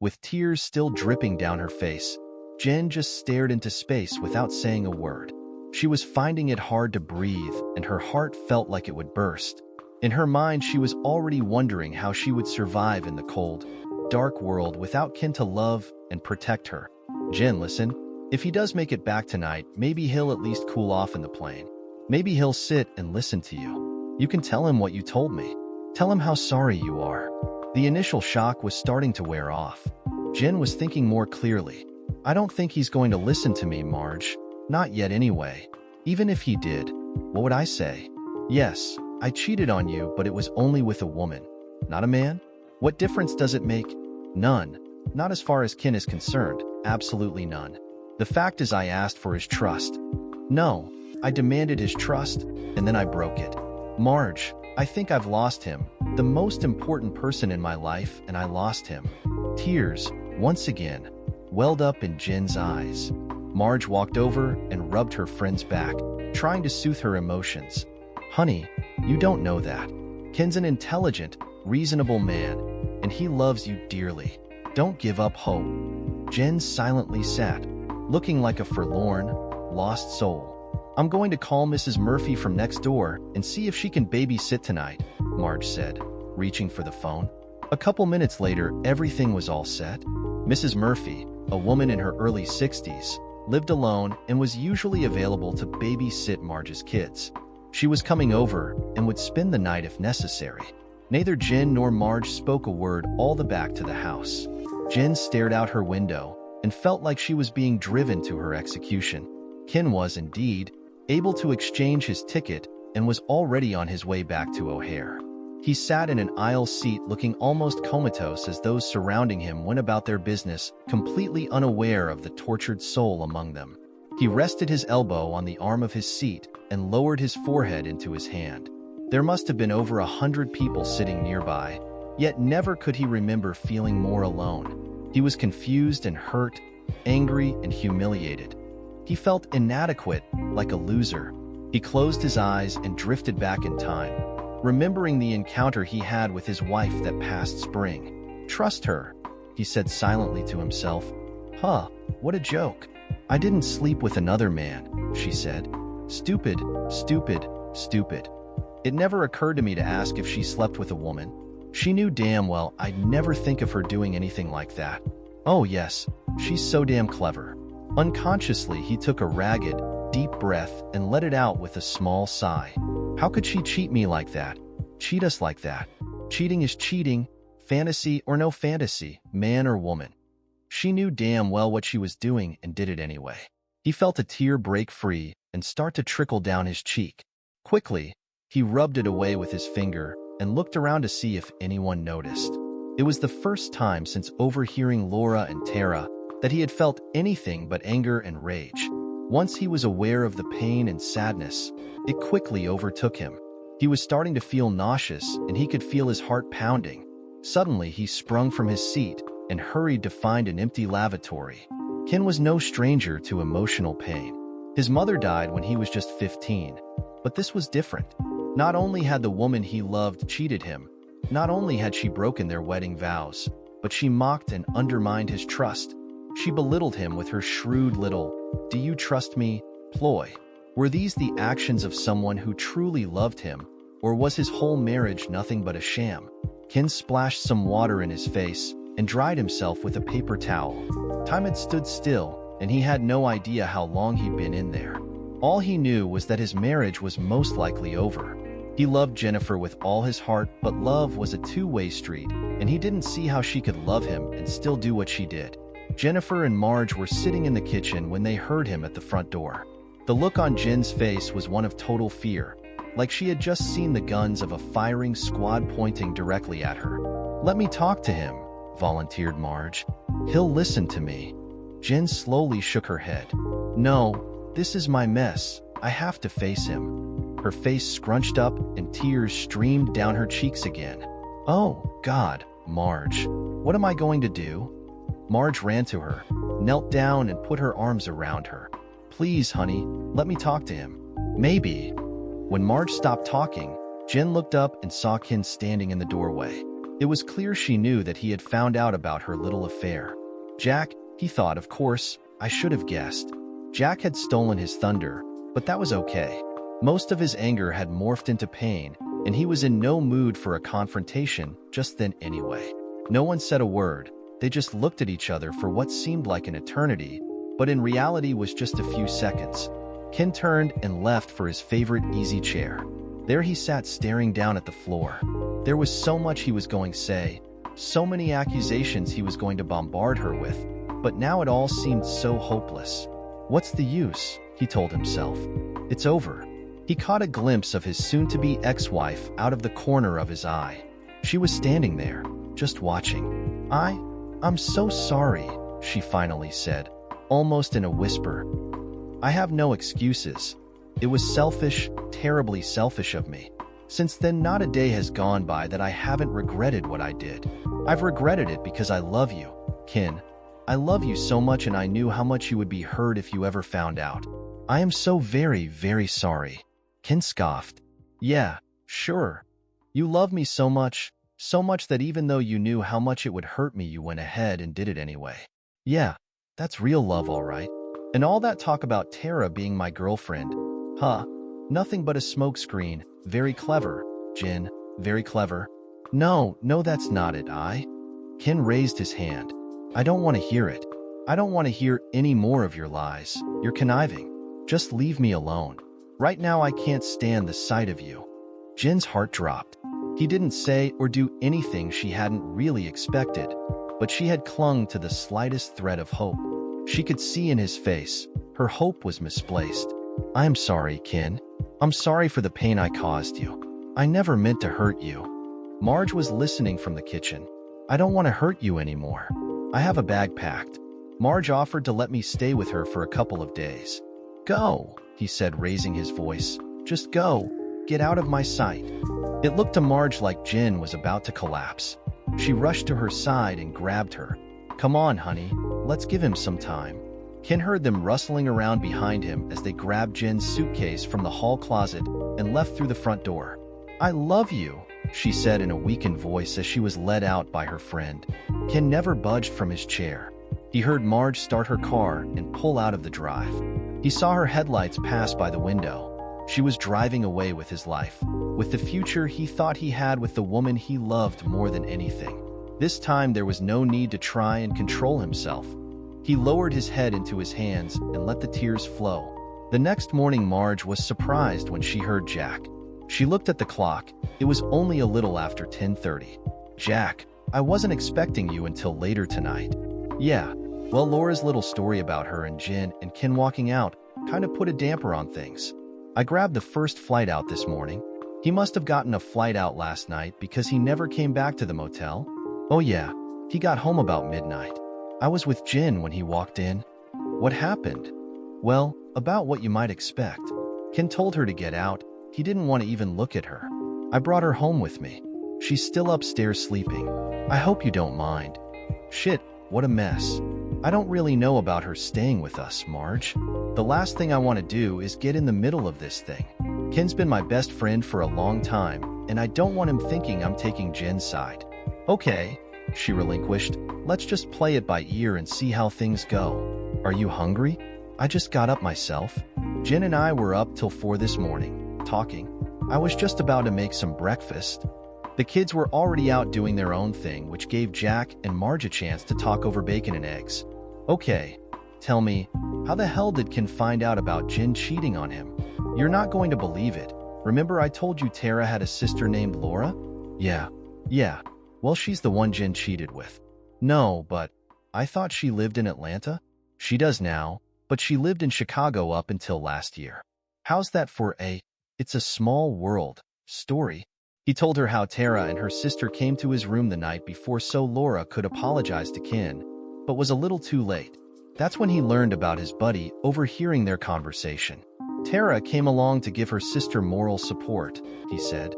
With tears still dripping down her face, Jen just stared into space without saying a word. She was finding it hard to breathe, and her heart felt like it would burst. In her mind, she was already wondering how she would survive in the cold, dark world without Ken to love and protect her. Jen, listen. If he does make it back tonight, maybe he'll at least cool off in the plane. Maybe he'll sit and listen to you. You can tell him what you told me. Tell him how sorry you are. The initial shock was starting to wear off. Jen was thinking more clearly. I don't think he's going to listen to me, Marge. Not yet anyway. Even if he did, what would I say? Yes, I cheated on you, but it was only with a woman, not a man. What difference does it make? None. Not as far as Ken is concerned. Absolutely none. The fact is I asked for his trust. No, I demanded his trust, and then I broke it. Marge, I think I've lost him, the most important person in my life, and I lost him. Tears, once again, welled up in Jen's eyes. Marge walked over and rubbed her friend's back, trying to soothe her emotions. Honey, you don't know that. Ken's an intelligent, reasonable man, and he loves you dearly. Don't give up hope. Jen silently sat, looking like a forlorn, lost soul. I'm going to call Mrs. Murphy from next door and see if she can babysit tonight, Marge said, reaching for the phone. A couple minutes later, everything was all set. Mrs. Murphy, a woman in her early 60s, lived alone and was usually available to babysit Marge's kids. She was coming over and would spend the night if necessary. Neither Jen nor Marge spoke a word all the back to the house. Jen stared out her window and felt like she was being driven to her execution. Ken was, indeed, able to exchange his ticket and was already on his way back to O'Hare. He sat in an aisle seat looking almost comatose as those surrounding him went about their business, completely unaware of the tortured soul among them. He rested his elbow on the arm of his seat and lowered his forehead into his hand. There must have been over 100 people sitting nearby, yet never could he remember feeling more alone. He was confused and hurt, angry and humiliated. He felt inadequate, like a loser. He closed his eyes and drifted back in time, remembering the encounter he had with his wife that past spring. Trust her, he said silently to himself. Huh, what a joke. I didn't sleep with another man, she said. Stupid, stupid, stupid. It never occurred to me to ask if she slept with a woman. She knew damn well I'd never think of her doing anything like that. Oh yes, she's so damn clever. Unconsciously, he took a ragged, deep breath and let it out with a small sigh. How could she cheat me like that? Cheat us like that? Cheating is cheating, fantasy or no fantasy, man or woman. She knew damn well what she was doing and did it anyway. He felt a tear break free and start to trickle down his cheek. Quickly, he rubbed it away with his finger and looked around to see if anyone noticed. It was the first time since overhearing Laura and Tara that he had felt anything but anger and rage. Once he was aware of the pain and sadness, it quickly overtook him. He was starting to feel nauseous and he could feel his heart pounding. Suddenly, he sprung from his seat and hurried to find an empty lavatory. Ken was no stranger to emotional pain. His mother died when he was just 15, but this was different. Not only had the woman he loved cheated him, not only had she broken their wedding vows, but she mocked and undermined his trust. She belittled him with her shrewd little, "Do you trust me?" ploy. Were these the actions of someone who truly loved him, or was his whole marriage nothing but a sham? Ken splashed some water in his face and dried himself with a paper towel. Time had stood still, and he had no idea how long he'd been in there. All he knew was that his marriage was most likely over. He loved Jennifer with all his heart, but love was a two-way street, and he didn't see how she could love him and still do what she did. Jennifer and Marge were sitting in the kitchen when they heard him at the front door. The look on Jen's face was one of total fear, like she had just seen the guns of a firing squad pointing directly at her. "Let me talk to him," volunteered Marge. "He'll listen to me." Jen slowly shook her head. "No, this is my mess. I have to face him." Her face scrunched up and tears streamed down her cheeks again. "Oh, God, Marge, what am I going to do?" Marge ran to her, knelt down and put her arms around her. "Please, honey, let me talk to him. Maybe." When Marge stopped talking, Jen looked up and saw Ken standing in the doorway. It was clear she knew that he had found out about her little affair. Jack, he thought, of course, I should have guessed. Jack had stolen his thunder, but that was okay. Most of his anger had morphed into pain, and he was in no mood for a confrontation just then anyway. No one said a word. They just looked at each other for what seemed like an eternity, but in reality was just a few seconds. Ken turned and left for his favorite easy chair. There he sat staring down at the floor. There was so much he was going to say, so many accusations he was going to bombard her with, but now it all seemed so hopeless. What's the use, he told himself. It's over. He caught a glimpse of his soon-to-be ex-wife out of the corner of his eye. She was standing there, just watching. I'm so sorry, she finally said, almost in a whisper. I have no excuses. It was selfish, terribly selfish of me. Since then, not a day has gone by that I haven't regretted what I did. I've regretted it because I love you, Ken. I love you so much, and I knew how much you would be hurt if you ever found out. I am so very, very sorry. Ken scoffed. Yeah, sure. You love me so much that even though you knew how much it would hurt me, you went ahead and did it anyway. Yeah, that's real love, all right. And all that talk about Tara being my girlfriend, huh? Nothing but a smokescreen. Very clever, Jen, very clever. No, that's not it, Ken raised his hand. I don't want to hear it. I don't want to hear any more of your lies. You're conniving. Just leave me alone. Right now I can't stand the sight of you. Jen's heart dropped. He didn't say or do anything she hadn't really expected, but she had clung to the slightest thread of hope. She could see in his face, her hope was misplaced. I'm sorry, Ken. I'm sorry for the pain I caused you. I never meant to hurt you. Marge was listening from the kitchen. I don't want to hurt you anymore. I have a bag packed. Marge offered to let me stay with her for a couple of days. Go, he said, raising his voice. Just go. Get out of my sight. It looked to Marge like Jen was about to collapse. She rushed to her side and grabbed her. Come on, honey. Let's give him some time. Ken heard them rustling around behind him as they grabbed Jen's suitcase from the hall closet and left through the front door. I love you, she said in a weakened voice as she was led out by her friend. Ken never budged from his chair. He heard Marge start her car and pull out of the drive. He saw her headlights pass by the window. She was driving away with his life, with the future he thought he had with the woman he loved more than anything. This time there was no need to try and control himself. He lowered his head into his hands and let the tears flow. The next morning, Marge was surprised when she heard Jack. She looked at the clock. It was only a little after 10:30. Jack, I wasn't expecting you until later tonight. Yeah, well, Laura's little story about her and Jen and Ken walking out kind of put a damper on things. I grabbed the first flight out this morning. He must have gotten a flight out last night because he never came back to the motel. Oh yeah, he got home about midnight. I was with Jen when he walked in. What happened? Well, about what you might expect. Ken told her to get out. He didn't want to even look at her. I brought her home with me. She's still upstairs sleeping. I hope you don't mind. Shit, what a mess. I don't really know about her staying with us, Marge. The last thing I want to do is get in the middle of this thing. Ken's been my best friend for a long time, and I don't want him thinking I'm taking Jen's side. Okay, she relinquished. Let's just play it by ear and see how things go. Are you hungry? I just got up myself. Jen and I were up till 4 this morning, talking. I was just about to make some breakfast. The kids were already out doing their own thing, which gave Jack and Marge a chance to talk over bacon and eggs. Okay, tell me, how the hell did Ken find out about Jen cheating on him? You're not going to believe it. Remember I told you Tara had a sister named Laura? Yeah. Well, she's the one Jen cheated with. No, but I thought she lived in Atlanta? She does now, but she lived in Chicago up until last year. How's that for a "it's a small world" story? He told her how Tara and her sister came to his room the night before so Laura could apologize to Ken, but was a little too late. That's when he learned about his buddy overhearing their conversation. Tara came along to give her sister moral support, he said.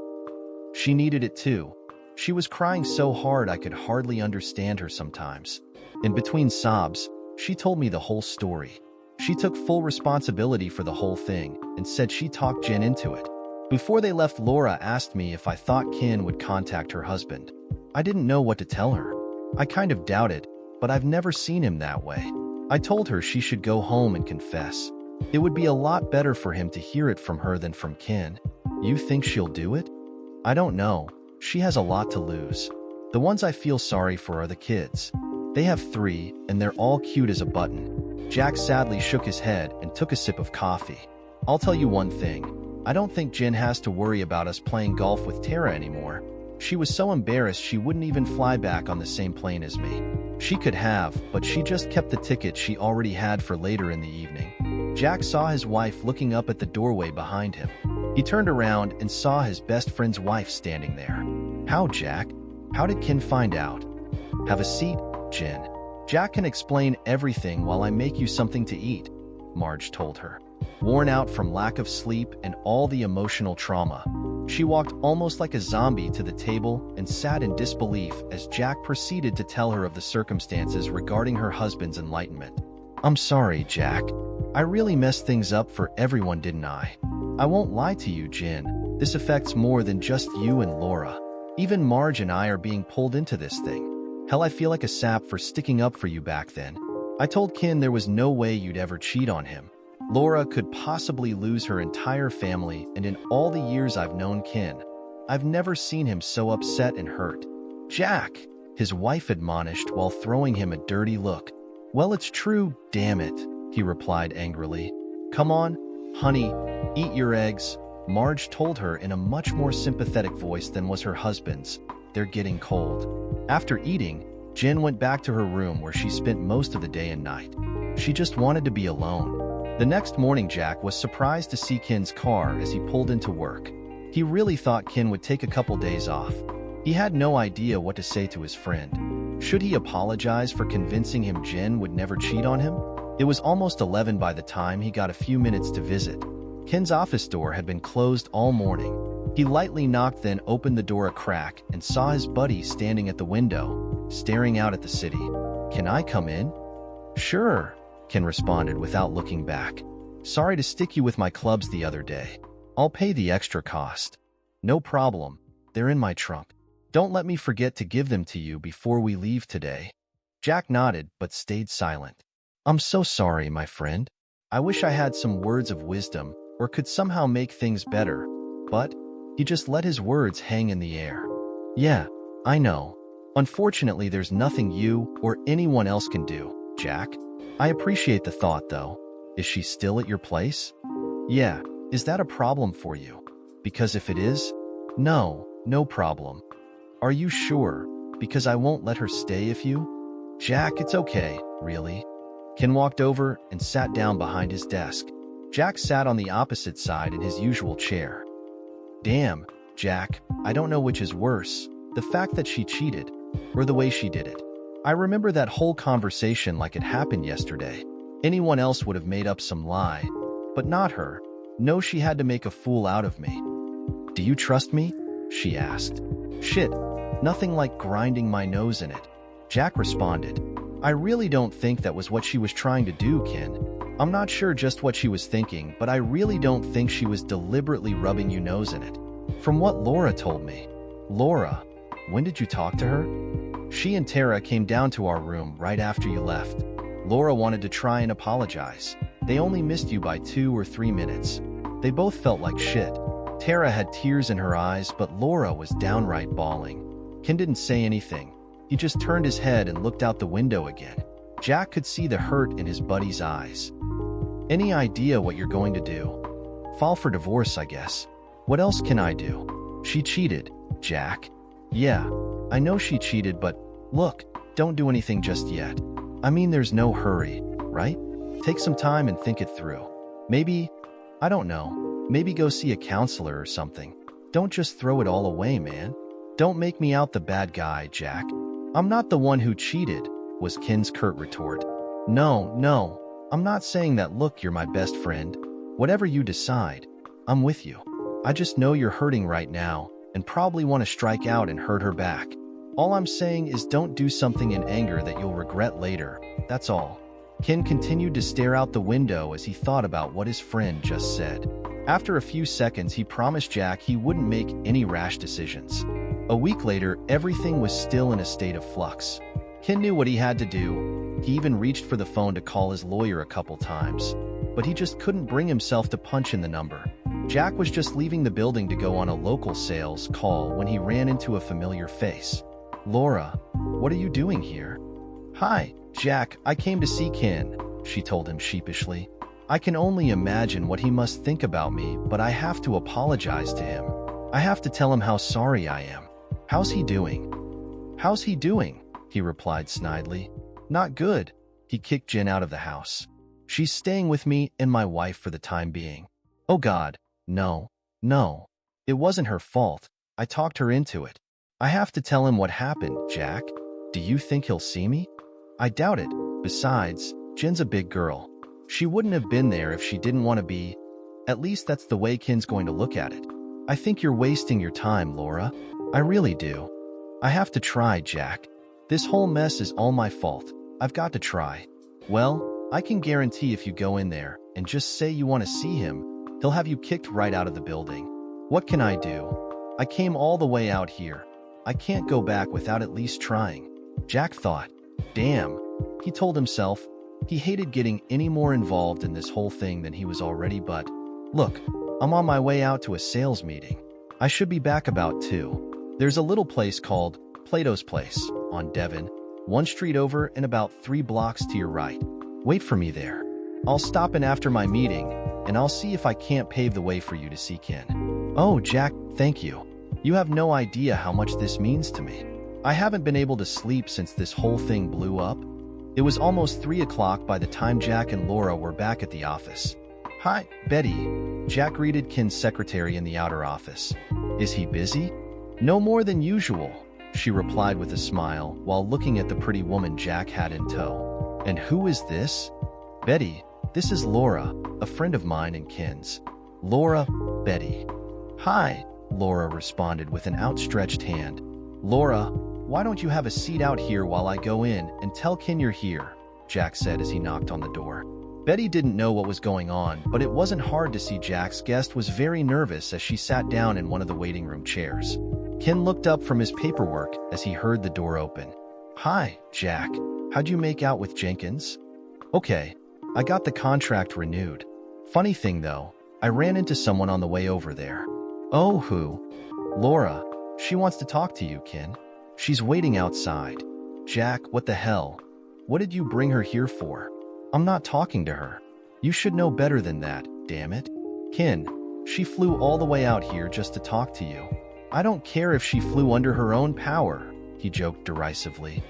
She needed it too. She was crying so hard I could hardly understand her sometimes. In between sobs, she told me the whole story. She took full responsibility for the whole thing and said she talked Jen into it. Before they left, Laura asked me if I thought Ken would contact her husband. I didn't know what to tell her. I kind of doubted, but I've never seen him that way. I told her she should go home and confess. It would be a lot better for him to hear it from her than from Ken. You think she'll do it? I don't know. She has a lot to lose. The ones I feel sorry for are the kids. They have 3, and they're all cute as a button. Jack sadly shook his head and took a sip of coffee. I'll tell you one thing. I don't think Jen has to worry about us playing golf with Tara anymore. She was so embarrassed she wouldn't even fly back on the same plane as me. She could have, but she just kept the ticket she already had for later in the evening. Jack saw his wife looking up at the doorway behind him. He turned around and saw his best friend's wife standing there. How, Jack? How did Ken find out? Have a seat, Jen. Jack can explain everything while I make you something to eat, Marge told her. Worn out from lack of sleep and all the emotional trauma, she walked almost like a zombie to the table and sat in disbelief as Jack proceeded to tell her of the circumstances regarding her husband's enlightenment. I'm sorry, Jack. I really messed things up for everyone, didn't I? I won't lie to you, Jen. This affects more than just you and Laura. Even Marge and I are being pulled into this thing. Hell, I feel like a sap for sticking up for you back then. I told Ken there was no way you'd ever cheat on him. Laura could possibly lose her entire family, and in all the years I've known Ken, I've never seen him so upset and hurt. Jack, his wife admonished while throwing him a dirty look. Well, it's true, damn it, he replied angrily. Come on, honey, eat your eggs, Marge told her in a much more sympathetic voice than was her husband's. They're getting cold. After eating, Jen went back to her room where she spent most of the day and night. She just wanted to be alone. The next morning, Jack was surprised to see Ken's car as he pulled into work. He really thought Ken would take a couple days off. He had no idea what to say to his friend. Should he apologize for convincing him Jen would never cheat on him? It was almost 11 by the time he got a few minutes to visit. Ken's office door had been closed all morning. He lightly knocked, then opened the door a crack and saw his buddy standing at the window, staring out at the city. Can I come in? Sure, Ken responded without looking back. Sorry to stick you with my clubs the other day. I'll pay the extra cost. No problem. They're in my trunk. Don't let me forget to give them to you before we leave today. Jack nodded but stayed silent. I'm so sorry, my friend. I wish I had some words of wisdom or could somehow make things better, but he just let his words hang in the air. Yeah, I know. Unfortunately, there's nothing you or anyone else can do, Jack. I appreciate the thought, though. Is she still at your place? Yeah. Is that a problem for you? Because if it is, no problem. Are you sure? Because I won't let her stay if you... Jack, it's okay, really. Ken walked over and sat down behind his desk. Jack sat on the opposite side in his usual chair. Damn, Jack, I don't know which is worse, the fact that she cheated, or the way she did it. I remember that whole conversation like it happened yesterday. Anyone else would have made up some lie, but not her. No, she had to make a fool out of me. Do you trust me? She asked. Shit, nothing like grinding my nose in it. Jack responded. I really don't think that was what she was trying to do, Ken. I'm not sure just what she was thinking, but I really don't think she was deliberately rubbing your nose in it. From what Laura told me. Laura, when did you talk to her? She and Tara came down to our room right after you left. Laura wanted to try and apologize. They only missed you by 2 or 3 minutes. They both felt like shit. Tara had tears in her eyes, but Laura was downright bawling. Ken didn't say anything. He just turned his head and looked out the window again. Jack could see the hurt in his buddy's eyes. Any idea what you're going to do? File for divorce, I guess. What else can I do? She cheated, Jack. Yeah, I know she cheated, but look, don't do anything just yet. I mean, there's no hurry, right? Take some time and think it through. Maybe, I don't know, maybe go see a counselor or something. Don't just throw it all away, man. Don't make me out the bad guy, Jack. I'm not the one who cheated, was Ken's curt retort. No, I'm not saying that. Look, you're my best friend. Whatever you decide, I'm with you. I just know you're hurting right now and probably want to strike out and hurt her back. All I'm saying is don't do something in anger that you'll regret later. That's all. Ken continued to stare out the window as he thought about what his friend just said. After a few seconds, he promised Jack he wouldn't make any rash decisions. A week later, everything was still in a state of flux. Ken knew what he had to do. He even reached for the phone to call his lawyer a couple times, but he just couldn't bring himself to punch in the number. Jack was just leaving the building to go on a local sales call when he ran into a familiar face. Laura, what are you doing here? Hi, Jack, I came to see Ken, she told him sheepishly. I can only imagine what he must think about me, but I have to apologize to him. I have to tell him how sorry I am. How's he doing? How's he doing? He replied snidely. Not good. He kicked Jen out of the house. She's staying with me and my wife for the time being. Oh God, no. It wasn't her fault. I talked her into it. I have to tell him what happened, Jack. Do you think he'll see me? I doubt it. Besides, Jen's a big girl. She wouldn't have been there if she didn't want to be. At least that's the way Ken's going to look at it. I think you're wasting your time, Laura. I really do. I have to try, Jack. This whole mess is all my fault. I've got to try. Well, I can guarantee if you go in there and just say you want to see him, he'll have you kicked right out of the building. What can I do? I came all the way out here. I can't go back without at least trying. Jack thought. Damn, he told himself. He hated getting any more involved in this whole thing than he was already, but look, I'm on my way out to a sales meeting. I should be back about 2. There's a little place called Plato's Place on Devon, 1 street over and about 3 blocks to your right. Wait for me there. I'll stop in after my meeting, and I'll see if I can't pave the way for you to see Ken. Oh, Jack, thank you. You have no idea how much this means to me. I haven't been able to sleep since this whole thing blew up. It was almost 3 o'clock by the time Jack and Laura were back at the office. Hi, Betty. Jack greeted Ken's secretary in the outer office. Is he busy? No more than usual, she replied with a smile while looking at the pretty woman Jack had in tow. And who is this? Betty, this is Laura, a friend of mine and Ken's. Laura, Betty. Hi, Laura responded with an outstretched hand. Laura, why don't you have a seat out here while I go in and tell Ken you're here, Jack said as he knocked on the door. Betty didn't know what was going on, but it wasn't hard to see Jack's guest was very nervous as she sat down in one of the waiting room chairs. Ken looked up from his paperwork as he heard the door open. Hi, Jack. How'd you make out with Jenkins? Okay, I got the contract renewed. Funny thing though, I ran into someone on the way over there. Oh, who? Laura. She wants to talk to you, Ken. She's waiting outside. Jack, what the hell? What did you bring her here for? I'm not talking to her. You should know better than that, damn it. Ken, she flew all the way out here just to talk to you. I don't care if she flew under her own power, he joked derisively.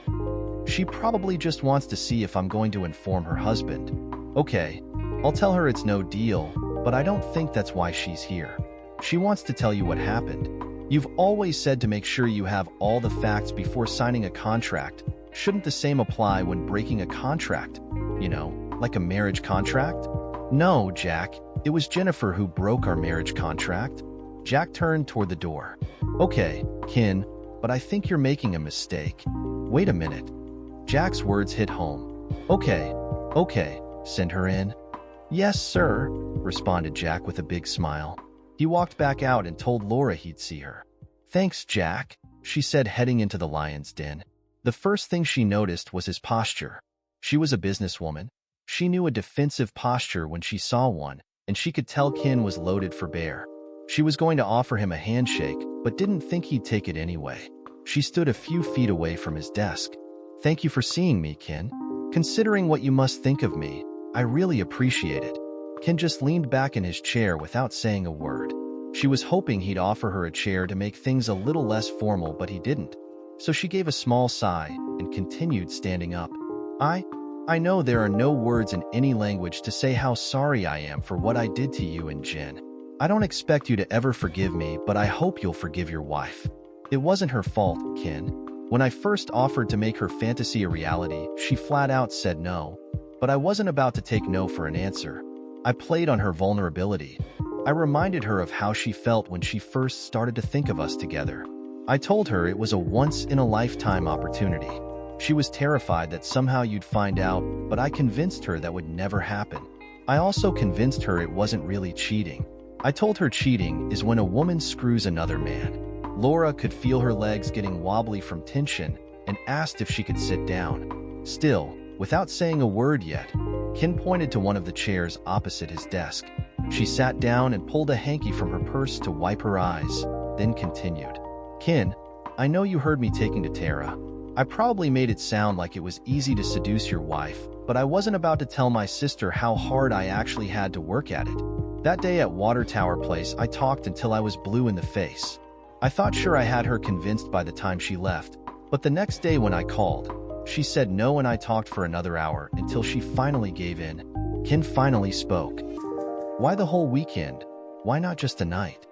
She probably just wants to see if I'm going to inform her husband. Okay, I'll tell her it's no deal, but I don't think that's why she's here. She wants to tell you what happened. You've always said to make sure you have all the facts before signing a contract. Shouldn't the same apply when breaking a contract? You know, like a marriage contract? No, Jack, it was Jennifer who broke our marriage contract. Jack turned toward the door. Okay, Ken, but I think you're making a mistake. Wait a minute. Jack's words hit home. Okay, send her in. Yes, sir, responded Jack with a big smile. He walked back out and told Laura he'd see her. Thanks, Jack, she said, heading into the lion's den. The first thing she noticed was his posture. She was a businesswoman. She knew a defensive posture when she saw one, and she could tell Ken was loaded for bear. She was going to offer him a handshake, but didn't think he'd take it anyway. She stood a few feet away from his desk. Thank you for seeing me, Ken. Considering what you must think of me, I really appreciate it. Ken just leaned back in his chair without saying a word. She was hoping he'd offer her a chair to make things a little less formal, but he didn't. So she gave a small sigh and continued standing up. I know there are no words in any language to say how sorry I am for what I did to you and Jen. I don't expect you to ever forgive me, but I hope you'll forgive your wife. It wasn't her fault, Ken. When I first offered to make her fantasy a reality, she flat out said no. But I wasn't about to take no for an answer. I played on her vulnerability. I reminded her of how she felt when she first started to think of us together. I told her it was a once-in-a-lifetime opportunity. She was terrified that somehow you'd find out, but I convinced her that would never happen. I also convinced her it wasn't really cheating. I told her cheating is when a woman screws another man. Laura could feel her legs getting wobbly from tension and asked if she could sit down. Still, without saying a word yet, Ken pointed to one of the chairs opposite his desk. She sat down and pulled a hanky from her purse to wipe her eyes, then continued. Ken, I know you heard me taking to Tara. I probably made it sound like it was easy to seduce your wife, but I wasn't about to tell my sister how hard I actually had to work at it. That day at Water Tower Place, I talked until I was blue in the face. I thought sure I had her convinced by the time she left, but the next day when I called, she said no and I talked for another hour until she finally gave in. Ken finally spoke. Why the whole weekend? Why not just a night?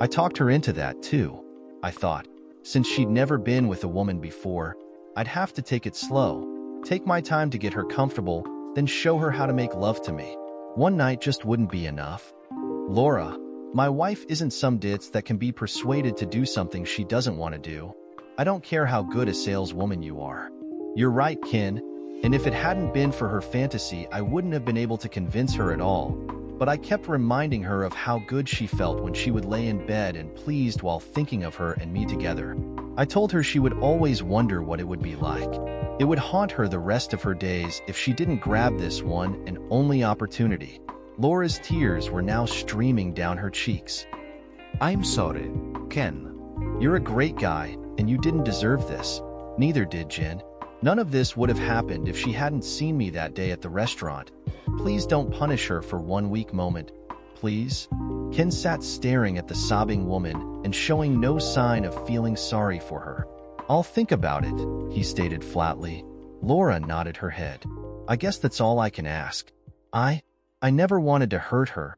I talked her into that too, I thought. Since she'd never been with a woman before, I'd have to take it slow, take my time to get her comfortable, then show her how to make love to me. One night just wouldn't be enough. Laura, my wife isn't some ditz that can be persuaded to do something she doesn't want to do. I don't care how good a saleswoman you are. You're right, Ken, and if it hadn't been for her fantasy, I wouldn't have been able to convince her at all. But I kept reminding her of how good she felt when she would lay in bed and pleased while thinking of her and me together. I told her she would always wonder what it would be like. It would haunt her the rest of her days if she didn't grab this one and only opportunity. Laura's tears were now streaming down her cheeks. I'm sorry, Ken. You're a great guy, and you didn't deserve this. Neither did Jen. None of this would have happened if she hadn't seen me that day at the restaurant. Please don't punish her for 1 weak moment. Please? Ken sat staring at the sobbing woman and showing no sign of feeling sorry for her. I'll think about it, he stated flatly. Laura nodded her head. I guess that's all I can ask. I never wanted to hurt her.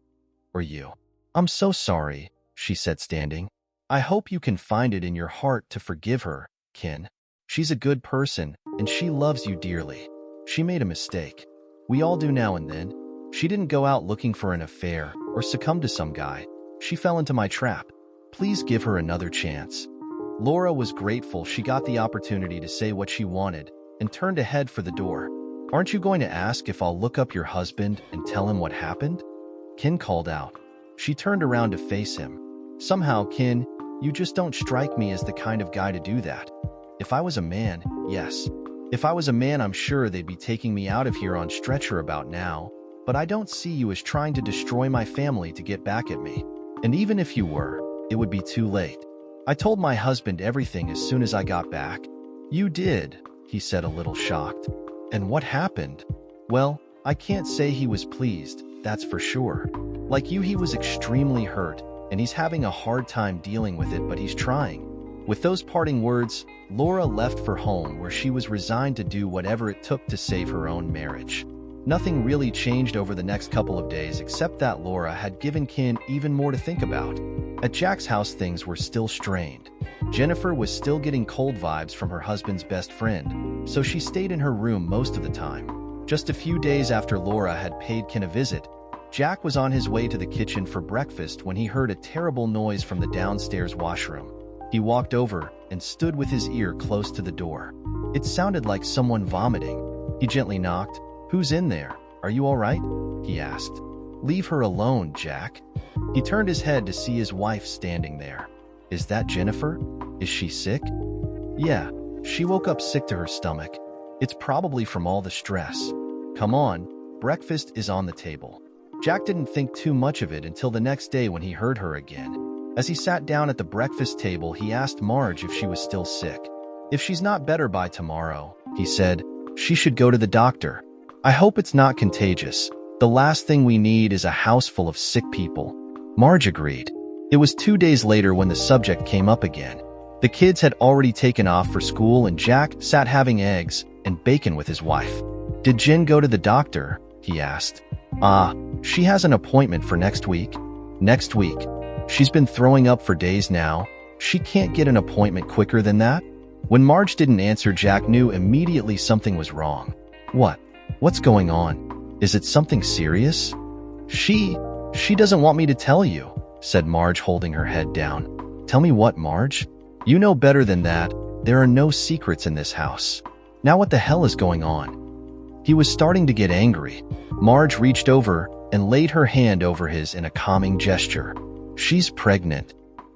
Or you. I'm so sorry, she said, standing. I hope you can find it in your heart to forgive her, Ken. She's a good person, and she loves you dearly. She made a mistake. We all do now and then. She didn't go out looking for an affair or succumb to some guy. She fell into my trap. Please give her another chance. Laura was grateful she got the opportunity to say what she wanted and turned to head for the door. Aren't you going to ask if I'll look up your husband and tell him what happened? Ken called out. She turned around to face him. Somehow, Ken, you just don't strike me as the kind of guy to do that. If I was a man, yes. If I was a man, I'm sure they'd be taking me out of here on stretcher about now, but I don't see you as trying to destroy my family to get back at me. And even if you were, it would be too late. I told my husband everything as soon as I got back. You did, he said, a little shocked. And what happened? Well, I can't say he was pleased, that's for sure. Like you, he was extremely hurt, and he's having a hard time dealing with it, but he's trying. With those parting words, Laura left for home, where she was resigned to do whatever it took to save her own marriage. Nothing really changed over the next couple of days except that Laura had given Ken even more to think about. At Jack's house, things were still strained. Jennifer was still getting cold vibes from her husband's best friend, so she stayed in her room most of the time. Just a few days after Laura had paid Ken a visit, Jack was on his way to the kitchen for breakfast when he heard a terrible noise from the downstairs washroom. He walked over and stood with his ear close to the door. It sounded like someone vomiting. He gently knocked. "Who's in there? Are you all right?" he asked. "Leave her alone, Jack." He turned his head to see his wife standing there. "Is that Jennifer? Is she sick?" "Yeah, she woke up sick to her stomach. It's probably from all the stress. Come on, breakfast is on the table." Jack didn't think too much of it until the next day when he heard her again. As he sat down at the breakfast table, he asked Marge if she was still sick. "If she's not better by tomorrow," he said, "she should go to the doctor. I hope it's not contagious. The last thing we need is a house full of sick people." Marge agreed. It was 2 days later when the subject came up again. The kids had already taken off for school and Jack sat having eggs and bacon with his wife. "Did Jen go to the doctor?" he asked. She has an appointment for next week." "Next week? She's been throwing up for days now. She can't get an appointment quicker than that?" When Marge didn't answer, Jack knew immediately something was wrong. What's going on? Is it something serious?" She doesn't want me to tell you," said Marge, holding her head down. "Tell me what, Marge? You know better than that. There are no secrets in this house. Now what the hell is going on?" He was starting to get angry. Marge reached over and laid her hand over his in a calming gesture. "She's pregnant."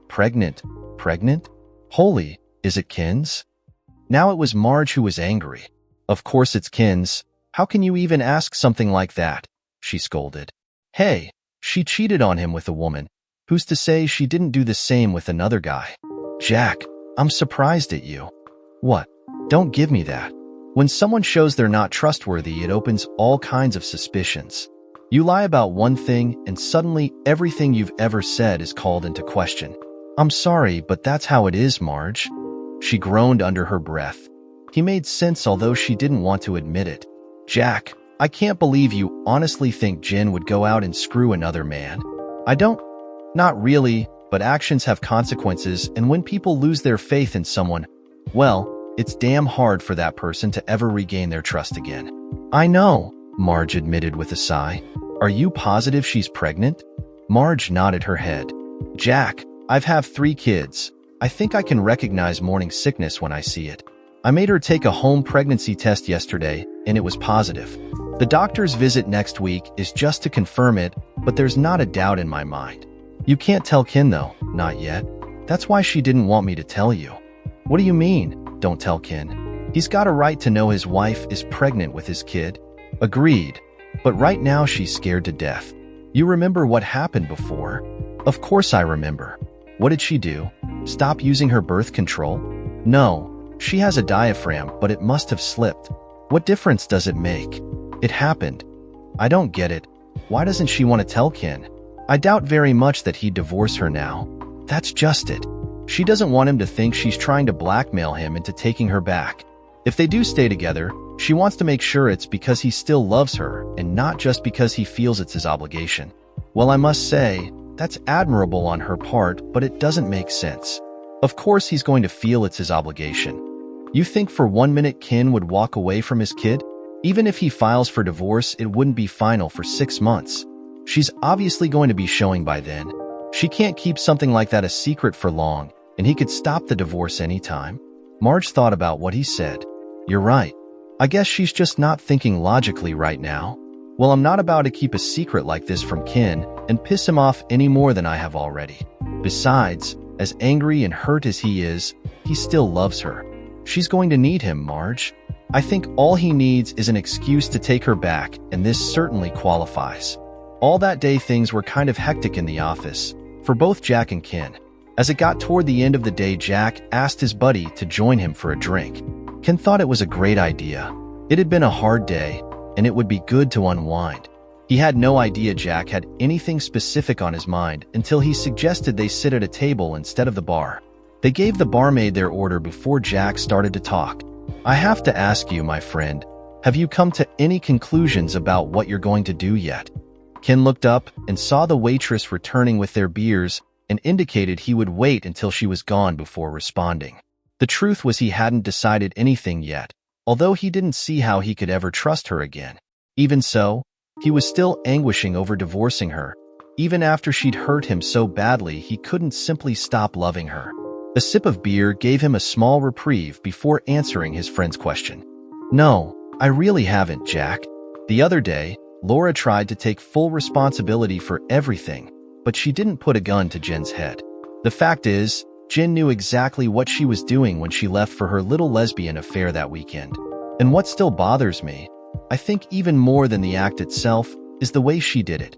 "Pregnant? Pregnant? Holy, is it Ken's?" Now it was Marge who was angry. "Of course it's Ken's. How can you even ask something like that?" she scolded. "Hey, she cheated on him with a woman. Who's to say she didn't do the same with another guy?" "Jack, I'm surprised at you." "What? Don't give me that. When someone shows they're not trustworthy, it opens all kinds of suspicions. You lie about one thing, and suddenly everything you've ever said is called into question." "I'm sorry, but that's how it is, Marge." She groaned under her breath. He made sense, although she didn't want to admit it. "Jack, I can't believe you honestly think Jen would go out and screw another man." "I don't. Not really, but actions have consequences, and when people lose their faith in someone, well, it's damn hard for that person to ever regain their trust again." "I know," Marge admitted with a sigh. "Are you positive she's pregnant?" Marge nodded her head. "Jack, I've have 3 kids. I think I can recognize morning sickness when I see it. I made her take a home pregnancy test yesterday, and it was positive. The doctor's visit next week is just to confirm it, but there's not a doubt in my mind. You can't tell Ken though, not yet. That's why she didn't want me to tell you." "What do you mean, don't tell Ken?" "He's got a right to know his wife is pregnant with his kid." "Agreed. But right now she's scared to death. You remember what happened before?" "Of course I remember." "What did she do? Stop using her birth control?" "No. She has a diaphragm, but it must have slipped." "What difference does it make?" "It happened." "I don't get it. Why doesn't she want to tell Ken?" "I doubt very much that he'd divorce her now." "That's just it. She doesn't want him to think she's trying to blackmail him into taking her back. If they do stay together, she wants to make sure it's because he still loves her and not just because he feels it's his obligation." "Well, I must say, that's admirable on her part, but it doesn't make sense. Of course he's going to feel it's his obligation. You think for 1 minute Ken would walk away from his kid? Even if he files for divorce, it wouldn't be final for 6 months. She's obviously going to be showing by then. She can't keep something like that a secret for long, and he could stop the divorce anytime." Marge thought about what he said. "You're right. I guess she's just not thinking logically right now. Well, I'm not about to keep a secret like this from Ken and piss him off any more than I have already. Besides, as angry and hurt as he is, he still loves her. She's going to need him, Marge. I think all he needs is an excuse to take her back, and this certainly qualifies." All that day things were kind of hectic in the office, for both Jack and Ken. As it got toward the end of the day, Jack asked his buddy to join him for a drink. Ken thought it was a great idea. It had been a hard day, and it would be good to unwind. He had no idea Jack had anything specific on his mind until he suggested they sit at a table instead of the bar. They gave the barmaid their order before Jack started to talk. "I have to ask you, my friend, have you come to any conclusions about what you're going to do yet?" Ken looked up and saw the waitress returning with their beers and indicated he would wait until she was gone before responding. The truth was he hadn't decided anything yet, although he didn't see how he could ever trust her again. Even so, he was still anguishing over divorcing her. Even after she'd hurt him so badly, he couldn't simply stop loving her. A sip of beer gave him a small reprieve before answering his friend's question. No, I really haven't, Jack. The other day, Laura tried to take full responsibility for everything, but she didn't put a gun to Jen's head. The fact is, Jen knew exactly what she was doing when she left for her little lesbian affair that weekend. And what still bothers me, I think even more than the act itself, is the way she did it.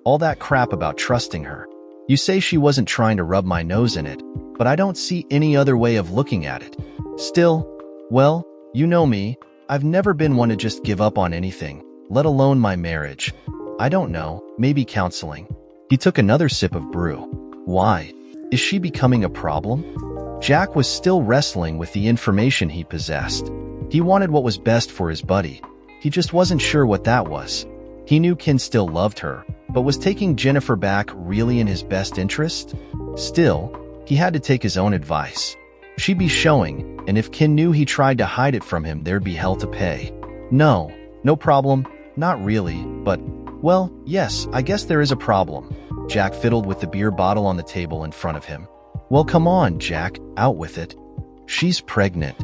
All that crap about trusting her. You say she wasn't trying to rub my nose in it, but I don't see any other way of looking at it. Still, well, you know me, I've never been one to just give up on anything, let alone my marriage. I don't know, maybe counseling. He took another sip of brew. Why? Is she becoming a problem? Jack was still wrestling with the information he possessed. He wanted what was best for his buddy. He just wasn't sure what that was. He knew Ken still loved her, but was taking Jennifer back really in his best interest? Still, he had to take his own advice. She'd be showing, and if Ken knew he tried to hide it from him, there'd be hell to pay. No problem, not really, but, well, yes, I guess there is a problem. Jack fiddled with the beer bottle on the table in front of him. Well, come on, Jack, out with it. She's pregnant.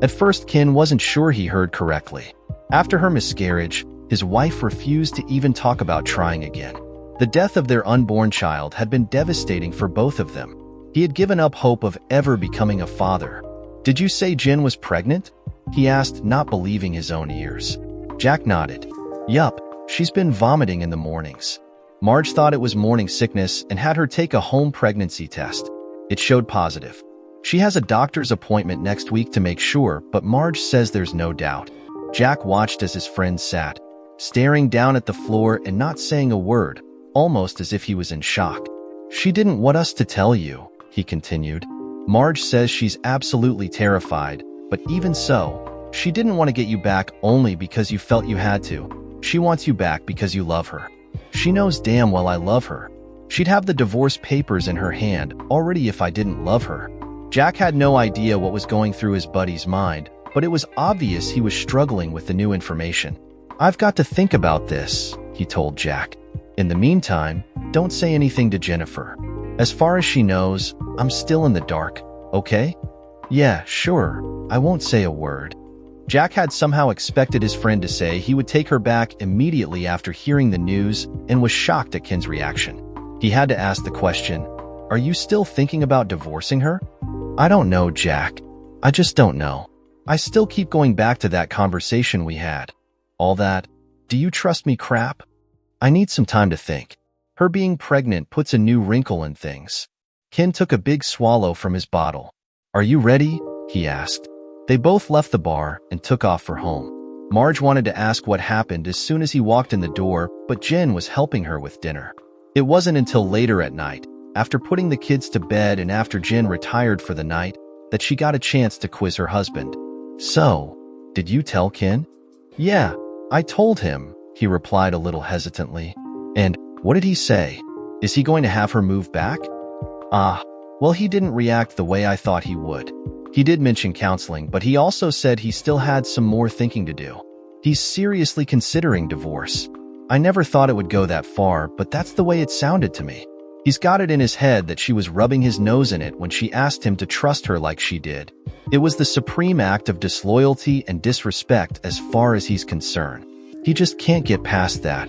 At first, Ken wasn't sure he heard correctly. After her miscarriage, his wife refused to even talk about trying again. The death of their unborn child had been devastating for both of them. He had given up hope of ever becoming a father. Did you say Jen was pregnant? He asked, not believing his own ears. Jack nodded. Yup, she's been vomiting in the mornings. Marge thought it was morning sickness and had her take a home pregnancy test. It showed positive. She has a doctor's appointment next week to make sure, but Marge says there's no doubt. Jack watched as his friend sat, staring down at the floor and not saying a word, almost as if he was in shock. She didn't want us to tell you, he continued. Marge says she's absolutely terrified, but even so, she didn't want to get you back only because you felt you had to. She wants you back because you love her. She knows damn well I love her. She'd have the divorce papers in her hand already if I didn't love her. Jack had no idea what was going through his buddy's mind, but it was obvious he was struggling with the new information. I've got to think about this, he told Jack. In the meantime, don't say anything to Jennifer. As far as she knows, I'm still in the dark, okay? Yeah, sure, I won't say a word. Jack had somehow expected his friend to say he would take her back immediately after hearing the news and was shocked at Ken's reaction. He had to ask the question, are you still thinking about divorcing her? I don't know, Jack. I just don't know. I still keep going back to that conversation we had. All that, do you trust me crap? I need some time to think. Her being pregnant puts a new wrinkle in things. Ken took a big swallow from his bottle. Are you ready? He asked. They both left the bar and took off for home. Marge wanted to ask what happened as soon as he walked in the door, but Jen was helping her with dinner. It wasn't until later at night, after putting the kids to bed and after Jen retired for the night, that she got a chance to quiz her husband. So, did you tell Ken? Yeah, I told him, he replied a little hesitantly. And what did he say? Is he going to have her move back? Well, he didn't react the way I thought he would. He did mention counseling, but he also said he still had some more thinking to do. He's seriously considering divorce. I never thought it would go that far, but that's the way it sounded to me. He's got it in his head that she was rubbing his nose in it when she asked him to trust her like she did. It was the supreme act of disloyalty and disrespect as far as he's concerned. He just can't get past that.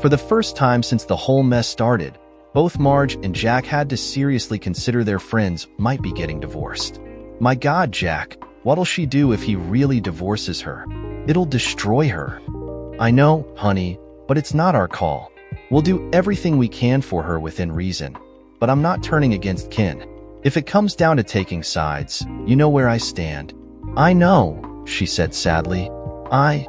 For the first time since the whole mess started, both Marge and Jack had to seriously consider their friends might be getting divorced. My God, Jack, what'll she do if he really divorces her? It'll destroy her. I know, honey, but it's not our call. We'll do everything we can for her within reason, but I'm not turning against Ken. If it comes down to taking sides, you know where I stand. I know, she said sadly. I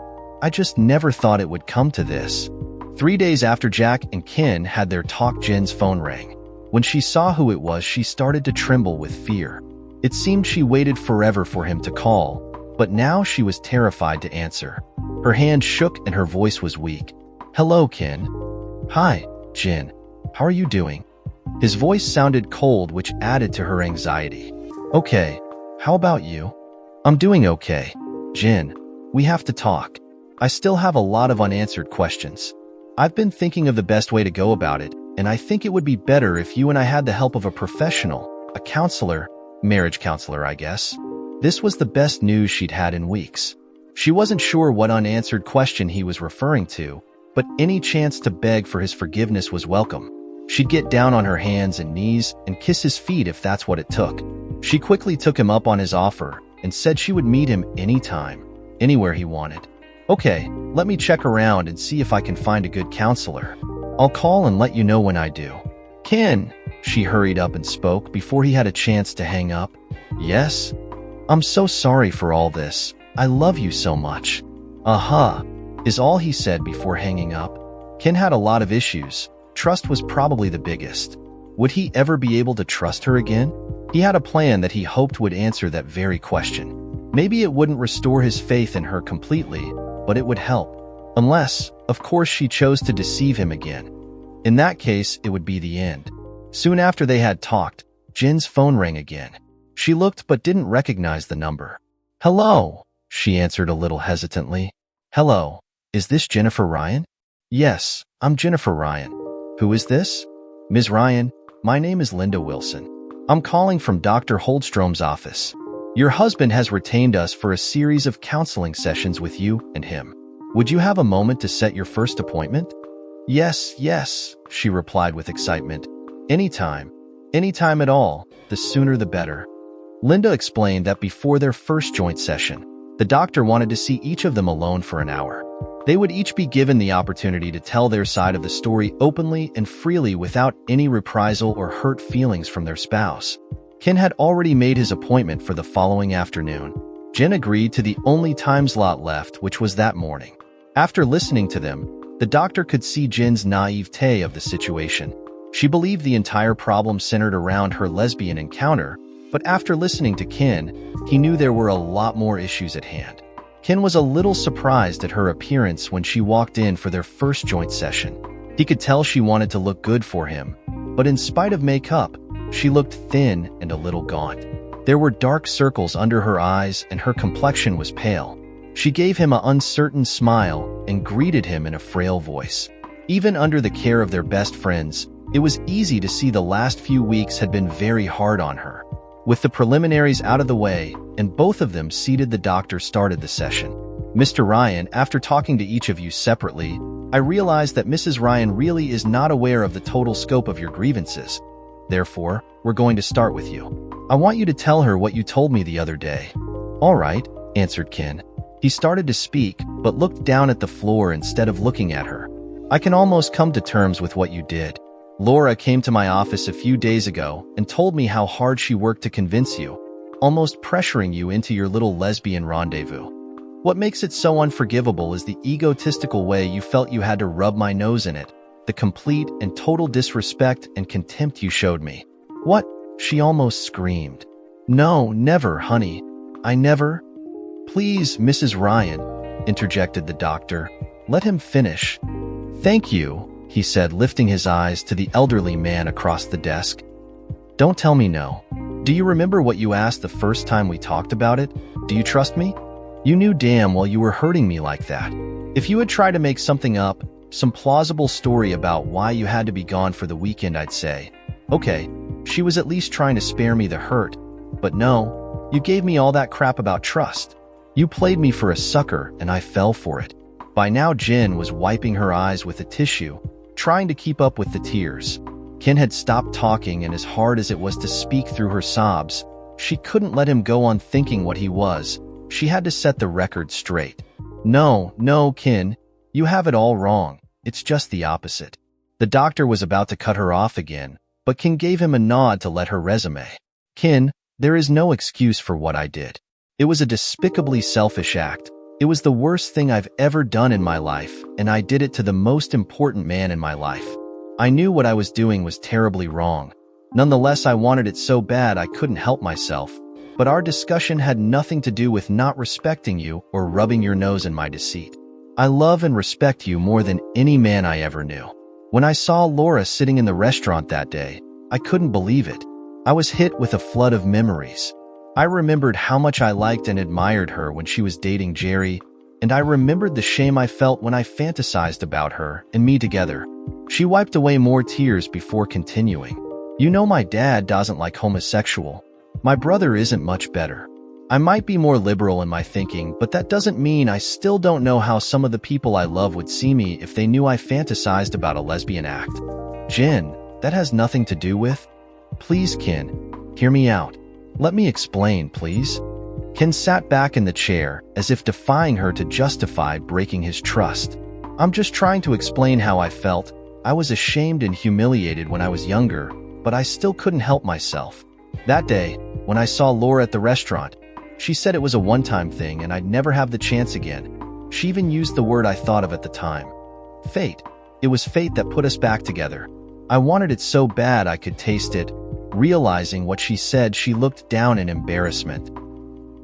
just never thought it would come to this. 3 days after Jack and Ken had their talk, Jen's phone rang. When she saw who it was, she started to tremble with fear. It seemed she waited forever for him to call, but now she was terrified to answer. Her hand shook and her voice was weak. Hello, Ken. Hi, Jen. How are you doing? His voice sounded cold, which added to her anxiety. Okay, how about you? I'm doing okay. Jen, we have to talk. I still have a lot of unanswered questions. I've been thinking of the best way to go about it, and I think it would be better if you and I had the help of a professional, a counselor, Marriage counselor, I guess. This was the best news she'd had in weeks. She wasn't sure what unanswered question he was referring to, but any chance to beg for his forgiveness was welcome. She'd get down on her hands and knees and kiss his feet if that's what it took. She quickly took him up on his offer and said she would meet him anytime, anywhere he wanted. Okay, let me check around and see if I can find a good counselor. I'll call and let you know when I do. Ken, she hurried up and spoke before he had a chance to hang up. Yes? I'm so sorry for all this. I love you so much. Is all he said before hanging up. Ken had a lot of issues. Trust was probably the biggest. Would he ever be able to trust her again? He had a plan that he hoped would answer that very question. Maybe it wouldn't restore his faith in her completely, but it would help. Unless, of course, she chose to deceive him again. In that case, it would be the end. Soon after they had talked, Jin's phone rang again. She looked but didn't recognize the number. Hello, she answered a little hesitantly. Hello, is this Jennifer Ryan? Yes, I'm Jennifer Ryan. Who is this? Ms. Ryan, my name is Linda Wilson. I'm calling from Dr. Holdstrom's office. Your husband has retained us for a series of counseling sessions with you and him. Would you have a moment to set your first appointment? Yes, she replied with excitement. Anytime at all, the sooner the better. Linda explained that before their first joint session, the doctor wanted to see each of them alone for an hour. They would each be given the opportunity to tell their side of the story openly and freely without any reprisal or hurt feelings from their spouse. Ken had already made his appointment for the following afternoon. Jen agreed to the only time slot left, which was that morning. After listening to them, the doctor could see Jen's naivete of the situation. She believed the entire problem centered around her lesbian encounter, but after listening to Ken, he knew there were a lot more issues at hand. Ken was a little surprised at her appearance when she walked in for their first joint session. He could tell she wanted to look good for him, but in spite of makeup, she looked thin and a little gaunt. There were dark circles under her eyes and her complexion was pale. She gave him an uncertain smile and greeted him in a frail voice. Even under the care of their best friends, it was easy to see the last few weeks had been very hard on her. With the preliminaries out of the way and both of them seated, the doctor started the session. Mr. Ryan, after talking to each of you separately, I realized that Mrs. Ryan really is not aware of the total scope of your grievances. Therefore, we're going to start with you. I want you to tell her what you told me the other day. All right, answered Ken. He started to speak, but looked down at the floor instead of looking at her. I can almost come to terms with what you did. Laura came to my office a few days ago and told me how hard she worked to convince you, almost pressuring you into your little lesbian rendezvous. What makes it so unforgivable is the egotistical way you felt you had to rub my nose in it, the complete and total disrespect and contempt you showed me. What? She almost screamed. No, never, honey. I never. Please, Mrs. Ryan, interjected the doctor. Let him finish. Thank you, he said, lifting his eyes to the elderly man across the desk. Don't tell me no. Do you remember what you asked the first time we talked about it? Do you trust me? You knew damn well you were hurting me like that. If you had tried to make something up, some plausible story about why you had to be gone for the weekend, I'd say, okay, she was at least trying to spare me the hurt. But no, you gave me all that crap about trust. You played me for a sucker and I fell for it. By now, Jen was wiping her eyes with a tissue, trying to keep up with the tears. Ken had stopped talking, and as hard as it was to speak through her sobs, she couldn't let him go on thinking what he was. She had to set the record straight. No, Ken, you have it all wrong. It's just the opposite. The doctor was about to cut her off again, but Ken gave him a nod to let her resume. Ken, there is no excuse for what I did. It was a despicably selfish act. It was the worst thing I've ever done in my life, and I did it to the most important man in my life. I knew what I was doing was terribly wrong. Nonetheless, I wanted it so bad I couldn't help myself. But our discussion had nothing to do with not respecting you or rubbing your nose in my deceit. I love and respect you more than any man I ever knew. When I saw Laura sitting in the restaurant that day, I couldn't believe it. I was hit with a flood of memories. I remembered how much I liked and admired her when she was dating Jerry, and I remembered the shame I felt when I fantasized about her and me together. She wiped away more tears before continuing. You know my dad doesn't like homosexual. My brother isn't much better. I might be more liberal in my thinking, but that doesn't mean I still don't know how some of the people I love would see me if they knew I fantasized about a lesbian act. Jin, that has nothing to do with... Please, Kin, hear me out. Let me explain, please. Kin sat back in the chair, as if defying her to justify breaking his trust. I'm just trying to explain how I felt. I was ashamed and humiliated when I was younger, but I still couldn't help myself. That day, when I saw Laura at the restaurant, she said it was a one-time thing and I'd never have the chance again. She even used the word I thought of at the time. Fate. It was fate that put us back together. I wanted it so bad I could taste it. Realizing what she said, she looked down in embarrassment.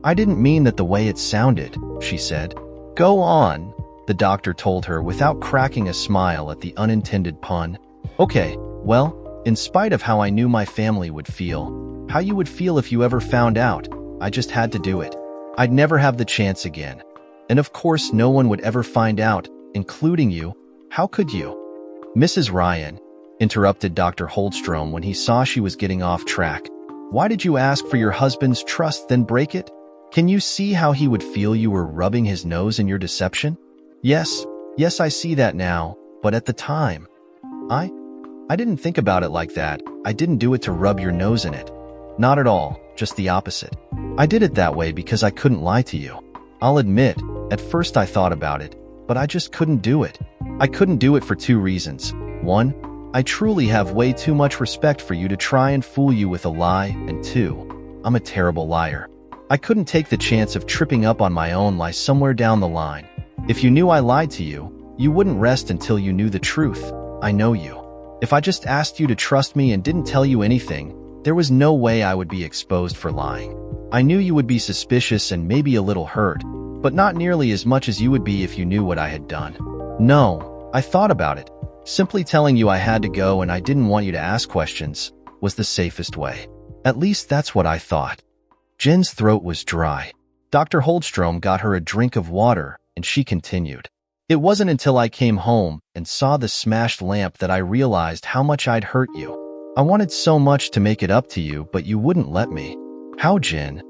I didn't mean that the way it sounded, she said. Go on, the doctor told her without cracking a smile at the unintended pun. Okay, well, in spite of how I knew my family would feel, how you would feel if you ever found out, I just had to do it. I'd never have the chance again. And of course no one would ever find out, including you. How could you? Mrs. Ryan, interrupted Dr. Holdstrom when he saw she was getting off track. Why did you ask for your husband's trust then break it? Can you see how he would feel you were rubbing his nose in your deception? Yes, I see that now, but at the time, I didn't think about it like that. I didn't do it to rub your nose in it. Not at all, just the opposite. I did it that way because I couldn't lie to you. I'll admit, at first I thought about it, but I just couldn't do it. I couldn't do it for two reasons. One, I truly have way too much respect for you to try and fool you with a lie, and two, I'm a terrible liar. I couldn't take the chance of tripping up on my own lie somewhere down the line. If you knew I lied to you, you wouldn't rest until you knew the truth. I know you. If I just asked you to trust me and didn't tell you anything, there was no way I would be exposed for lying. I knew you would be suspicious and maybe a little hurt, but not nearly as much as you would be if you knew what I had done. No, I thought about it. Simply telling you I had to go and I didn't want you to ask questions was the safest way. At least that's what I thought. Jen's throat was dry. Dr. Holdstrom got her a drink of water, and she continued. It wasn't until I came home and saw the smashed lamp that I realized how much I'd hurt you. I wanted so much to make it up to you, but you wouldn't let me. How, Jen?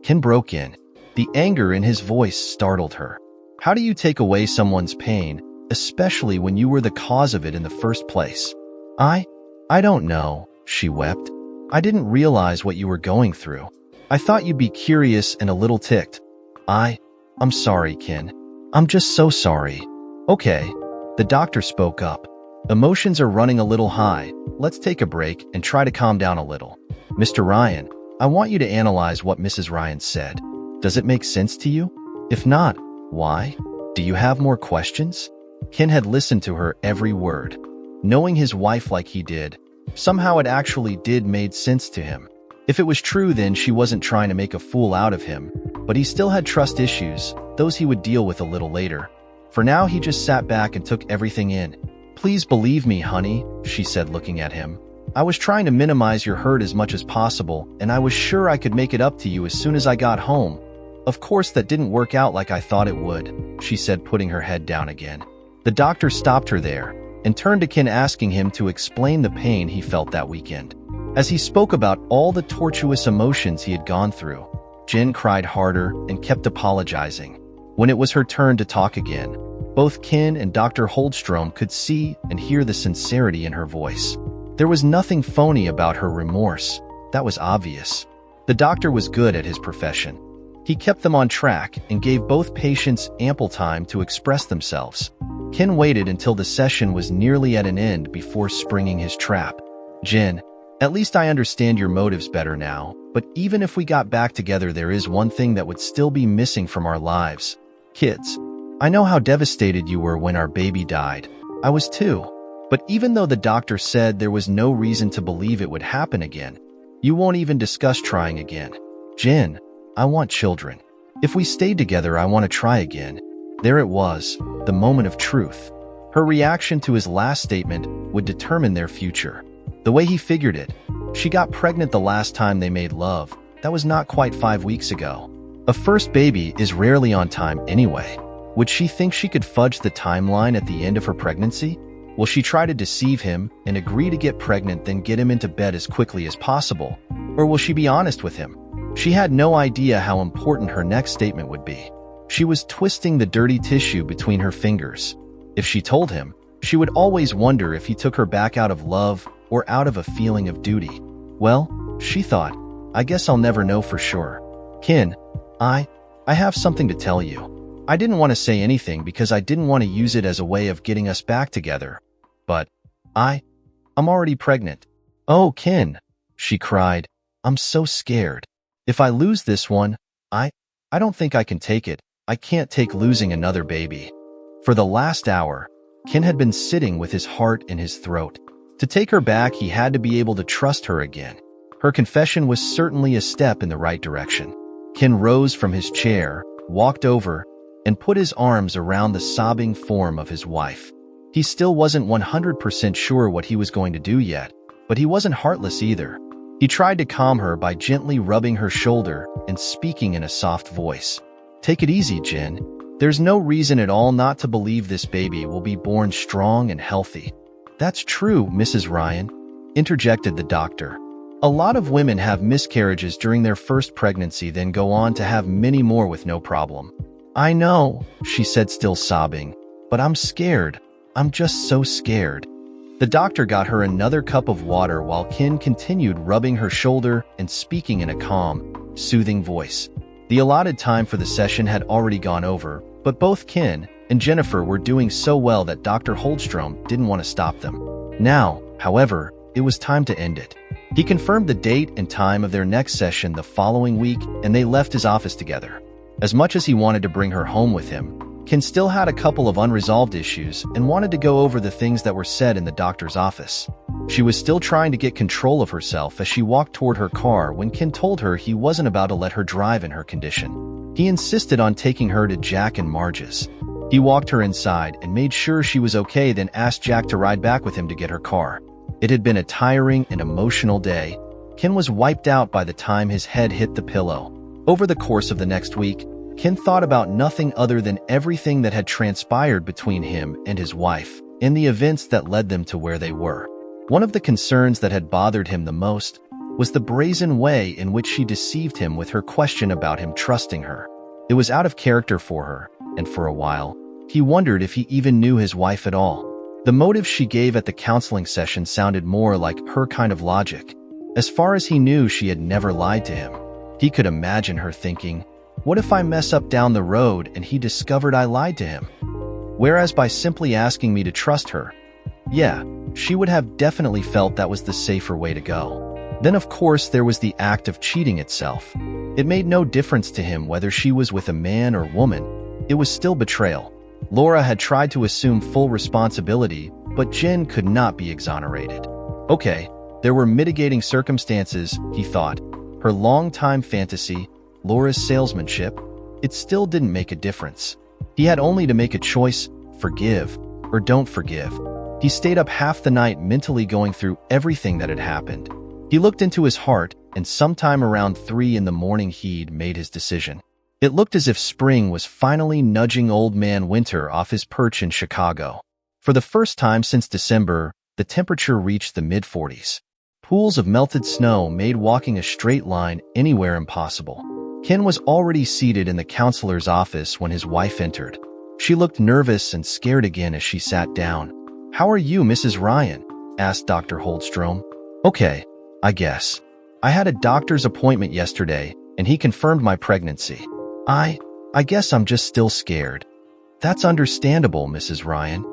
Ken broke in. The anger in his voice startled her. How do you take away someone's pain, especially when you were the cause of it in the first place? I don't know, she wept. I didn't realize what you were going through. I thought you'd be curious and a little ticked. I'm sorry, Ken. I'm just so sorry. Okay, the doctor spoke up. Emotions are running a little high. Let's take a break and try to calm down a little. Mr. Ryan, I want you to analyze what Mrs. Ryan said. Does it make sense to you? If not, why? Do you have more questions? Ken had listened to her every word. Knowing his wife like he did, somehow it actually did made sense to him. If it was true, then she wasn't trying to make a fool out of him, but he still had trust issues, those he would deal with a little later. For now, he just sat back and took everything in. Please believe me, honey, she said, looking at him. I was trying to minimize your hurt as much as possible, and I was sure I could make it up to you as soon as I got home. Of course, that didn't work out like I thought it would, she said, putting her head down again. The doctor stopped her there and turned to Ken, asking him to explain the pain he felt that weekend. As he spoke about all the tortuous emotions he had gone through, Jen cried harder and kept apologizing. When it was her turn to talk again, both Ken and Dr. Holdstrom could see and hear the sincerity in her voice. There was nothing phony about her remorse. That was obvious. The doctor was good at his profession. He kept them on track and gave both patients ample time to express themselves. Ken waited until the session was nearly at an end before springing his trap. Jen, at least I understand your motives better now, but even if we got back together, there is one thing that would still be missing from our lives. Kids. I know how devastated you were when our baby died. I was too. But even though the doctor said there was no reason to believe it would happen again, you won't even discuss trying again. Jen, I want children. If we stayed together, I want to try again. There it was, the moment of truth. Her reaction to his last statement would determine their future. The way he figured it, she got pregnant the last time they made love. That was not quite 5 weeks ago. A first baby is rarely on time anyway. Would she think she could fudge the timeline at the end of her pregnancy? Will she try to deceive him and agree to get pregnant, then get him into bed as quickly as possible? Or will she be honest with him? She had no idea how important her next statement would be. She was twisting the dirty tissue between her fingers. If she told him, she would always wonder if he took her back out of love or out of a feeling of duty. Well, she thought, I guess I'll never know for sure. Ken, I have something to tell you. I didn't want to say anything because I didn't want to use it as a way of getting us back together. But I'm already pregnant. Oh, Ken, she cried. I'm so scared. If I lose this one, I don't think I can take it. I can't take losing another baby. For the last hour, Ken had been sitting with his heart in his throat. To take her back, he had to be able to trust her again. Her confession was certainly a step in the right direction. Ken rose from his chair, walked over, and put his arms around the sobbing form of his wife. He still wasn't 100% sure what he was going to do yet, but he wasn't heartless either. He tried to calm her by gently rubbing her shoulder and speaking in a soft voice. Take it easy, Jen. There's no reason at all not to believe this baby will be born strong and healthy. That's true, Mrs. Ryan, interjected the doctor. A lot of women have miscarriages during their first pregnancy, then go on to have many more with no problem. I know, she said, still sobbing, but I'm scared. I'm just so scared. The doctor got her another cup of water while Ken continued rubbing her shoulder and speaking in a calm, soothing voice. The allotted time for the session had already gone over, but both Ken and Jennifer were doing so well that Dr. Holdstrom didn't want to stop them. Now, however, it was time to end it. He confirmed the date and time of their next session the following week, and they left his office together. As much as he wanted to bring her home with him, Ken still had a couple of unresolved issues and wanted to go over the things that were said in the doctor's office. She was still trying to get control of herself as she walked toward her car when Ken told her he wasn't about to let her drive in her condition. He insisted on taking her to Jack and Marge's. He walked her inside and made sure she was okay, then asked Jack to ride back with him to get her car. It had been a tiring and emotional day. Ken was wiped out by the time his head hit the pillow. Over the course of the next week, Ken thought about nothing other than everything that had transpired between him and his wife, and the events that led them to where they were. One of the concerns that had bothered him the most was the brazen way in which she deceived him with her question about him trusting her. It was out of character for her, and for a while, he wondered if he even knew his wife at all. The motives she gave at the counseling session sounded more like her kind of logic. As far as he knew, she had never lied to him. He could imagine her thinking, what if I mess up down the road and he discovered I lied to him? Whereas by simply asking me to trust her, yeah, she would have definitely felt that was the safer way to go. Then of course there was the act of cheating itself. It made no difference to him whether she was with a man or woman. It was still betrayal. Laura had tried to assume full responsibility, but Jen could not be exonerated. Okay, there were mitigating circumstances, he thought. Her long-time fantasy, Laura's salesmanship, it still didn't make a difference. He had only to make a choice, forgive or don't forgive. He stayed up half the night mentally going through everything that had happened. He looked into his heart, and sometime around 3 a.m. he'd made his decision. It looked as if spring was finally nudging Old Man Winter off his perch in Chicago. For the first time since December, the temperature reached the mid-40s. Pools of melted snow made walking a straight line anywhere impossible. Ken was already seated in the counselor's office when his wife entered. She looked nervous and scared again as she sat down. "How are you, Mrs. Ryan?" asked Dr. Holdstrom. "Okay, I guess. I had a doctor's appointment yesterday, and he confirmed my pregnancy. I guess I'm just still scared." "That's understandable, Mrs. Ryan."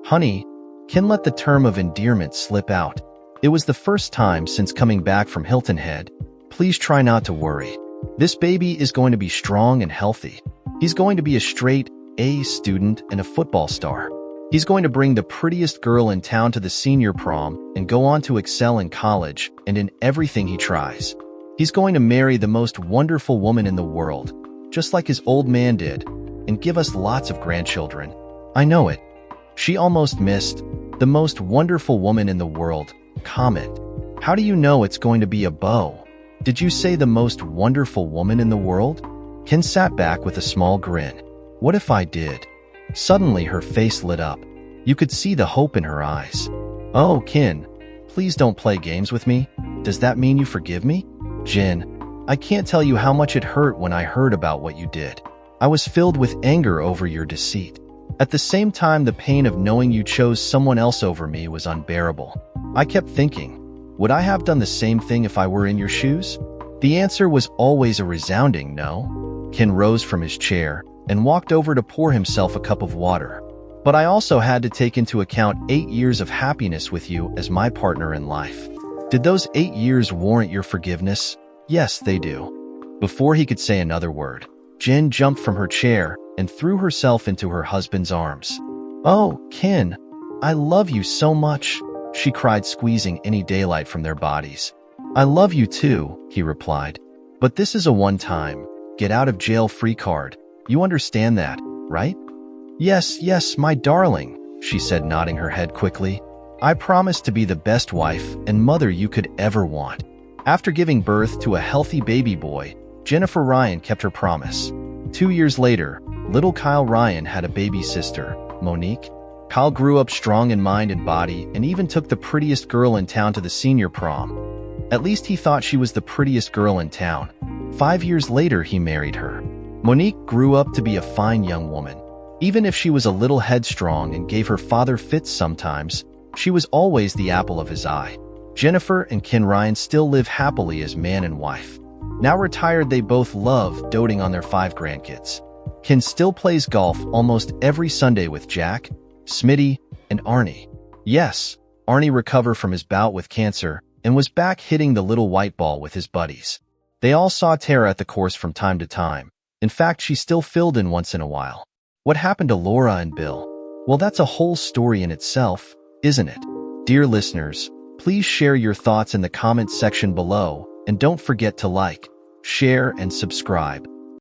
"Honey," Ken let the term of endearment slip out. It was the first time since coming back from Hilton Head. "Please try not to worry. This baby is going to be strong and healthy. He's going to be a straight A student and a football star. He's going to bring the prettiest girl in town to the senior prom and go on to excel in college and in everything he tries. He's going to marry the most wonderful woman in the world, just like his old man did, and give us lots of grandchildren. I know it." She almost missed the most wonderful woman in the world comment. "How do you know it's going to be a beau? Did you say the most wonderful woman in the world?" Ken sat back with a small grin. "What if I did?" Suddenly her face lit up. You could see the hope in her eyes. "Oh, Ken, please don't play games with me. Does that mean you forgive me?" Jen, I can't tell you how much it hurt when I heard about what you did. I was filled with anger over your deceit. At the same time, the pain of knowing you chose someone else over me was unbearable. I kept thinking, would I have done the same thing if I were in your shoes? The answer was always a resounding no. Ken rose from his chair and walked over to pour himself a cup of water. But I also had to take into account 8 years of happiness with you as my partner in life. Did those 8 years warrant your forgiveness? Yes, they do. Before he could say another word, Jen jumped from her chair and threw herself into her husband's arms. Oh, Ken, I love you so much, she cried, squeezing any daylight from their bodies. I love you too, he replied. But this is a one-time, get-out-of-jail-free card. You understand that, right? Yes, yes, my darling, she said, nodding her head quickly. I promise to be the best wife and mother you could ever want. After giving birth to a healthy baby boy, Jennifer Ryan kept her promise. 2 years later, little Kyle Ryan had a baby sister, Monique. Kyle grew up strong in mind and body and even took the prettiest girl in town to the senior prom. At least he thought she was the prettiest girl in town. 5 years later, he married her. Monique grew up to be a fine young woman. Even if she was a little headstrong and gave her father fits sometimes, she was always the apple of his eye. Jennifer and Ken Ryan still live happily as man and wife. Now retired, they both love doting on their 5 grandkids. Ken still plays golf almost every Sunday with Jack, Smitty, and Arnie. Yes, Arnie recovered from his bout with cancer and was back hitting the little white ball with his buddies. They all saw Tara at the course from time to time. In fact, she still filled in once in a while. What happened to Laura and Bill? Well, that's a whole story in itself, isn't it? Dear listeners, please share your thoughts in the comments section below, and don't forget to like, share, and subscribe.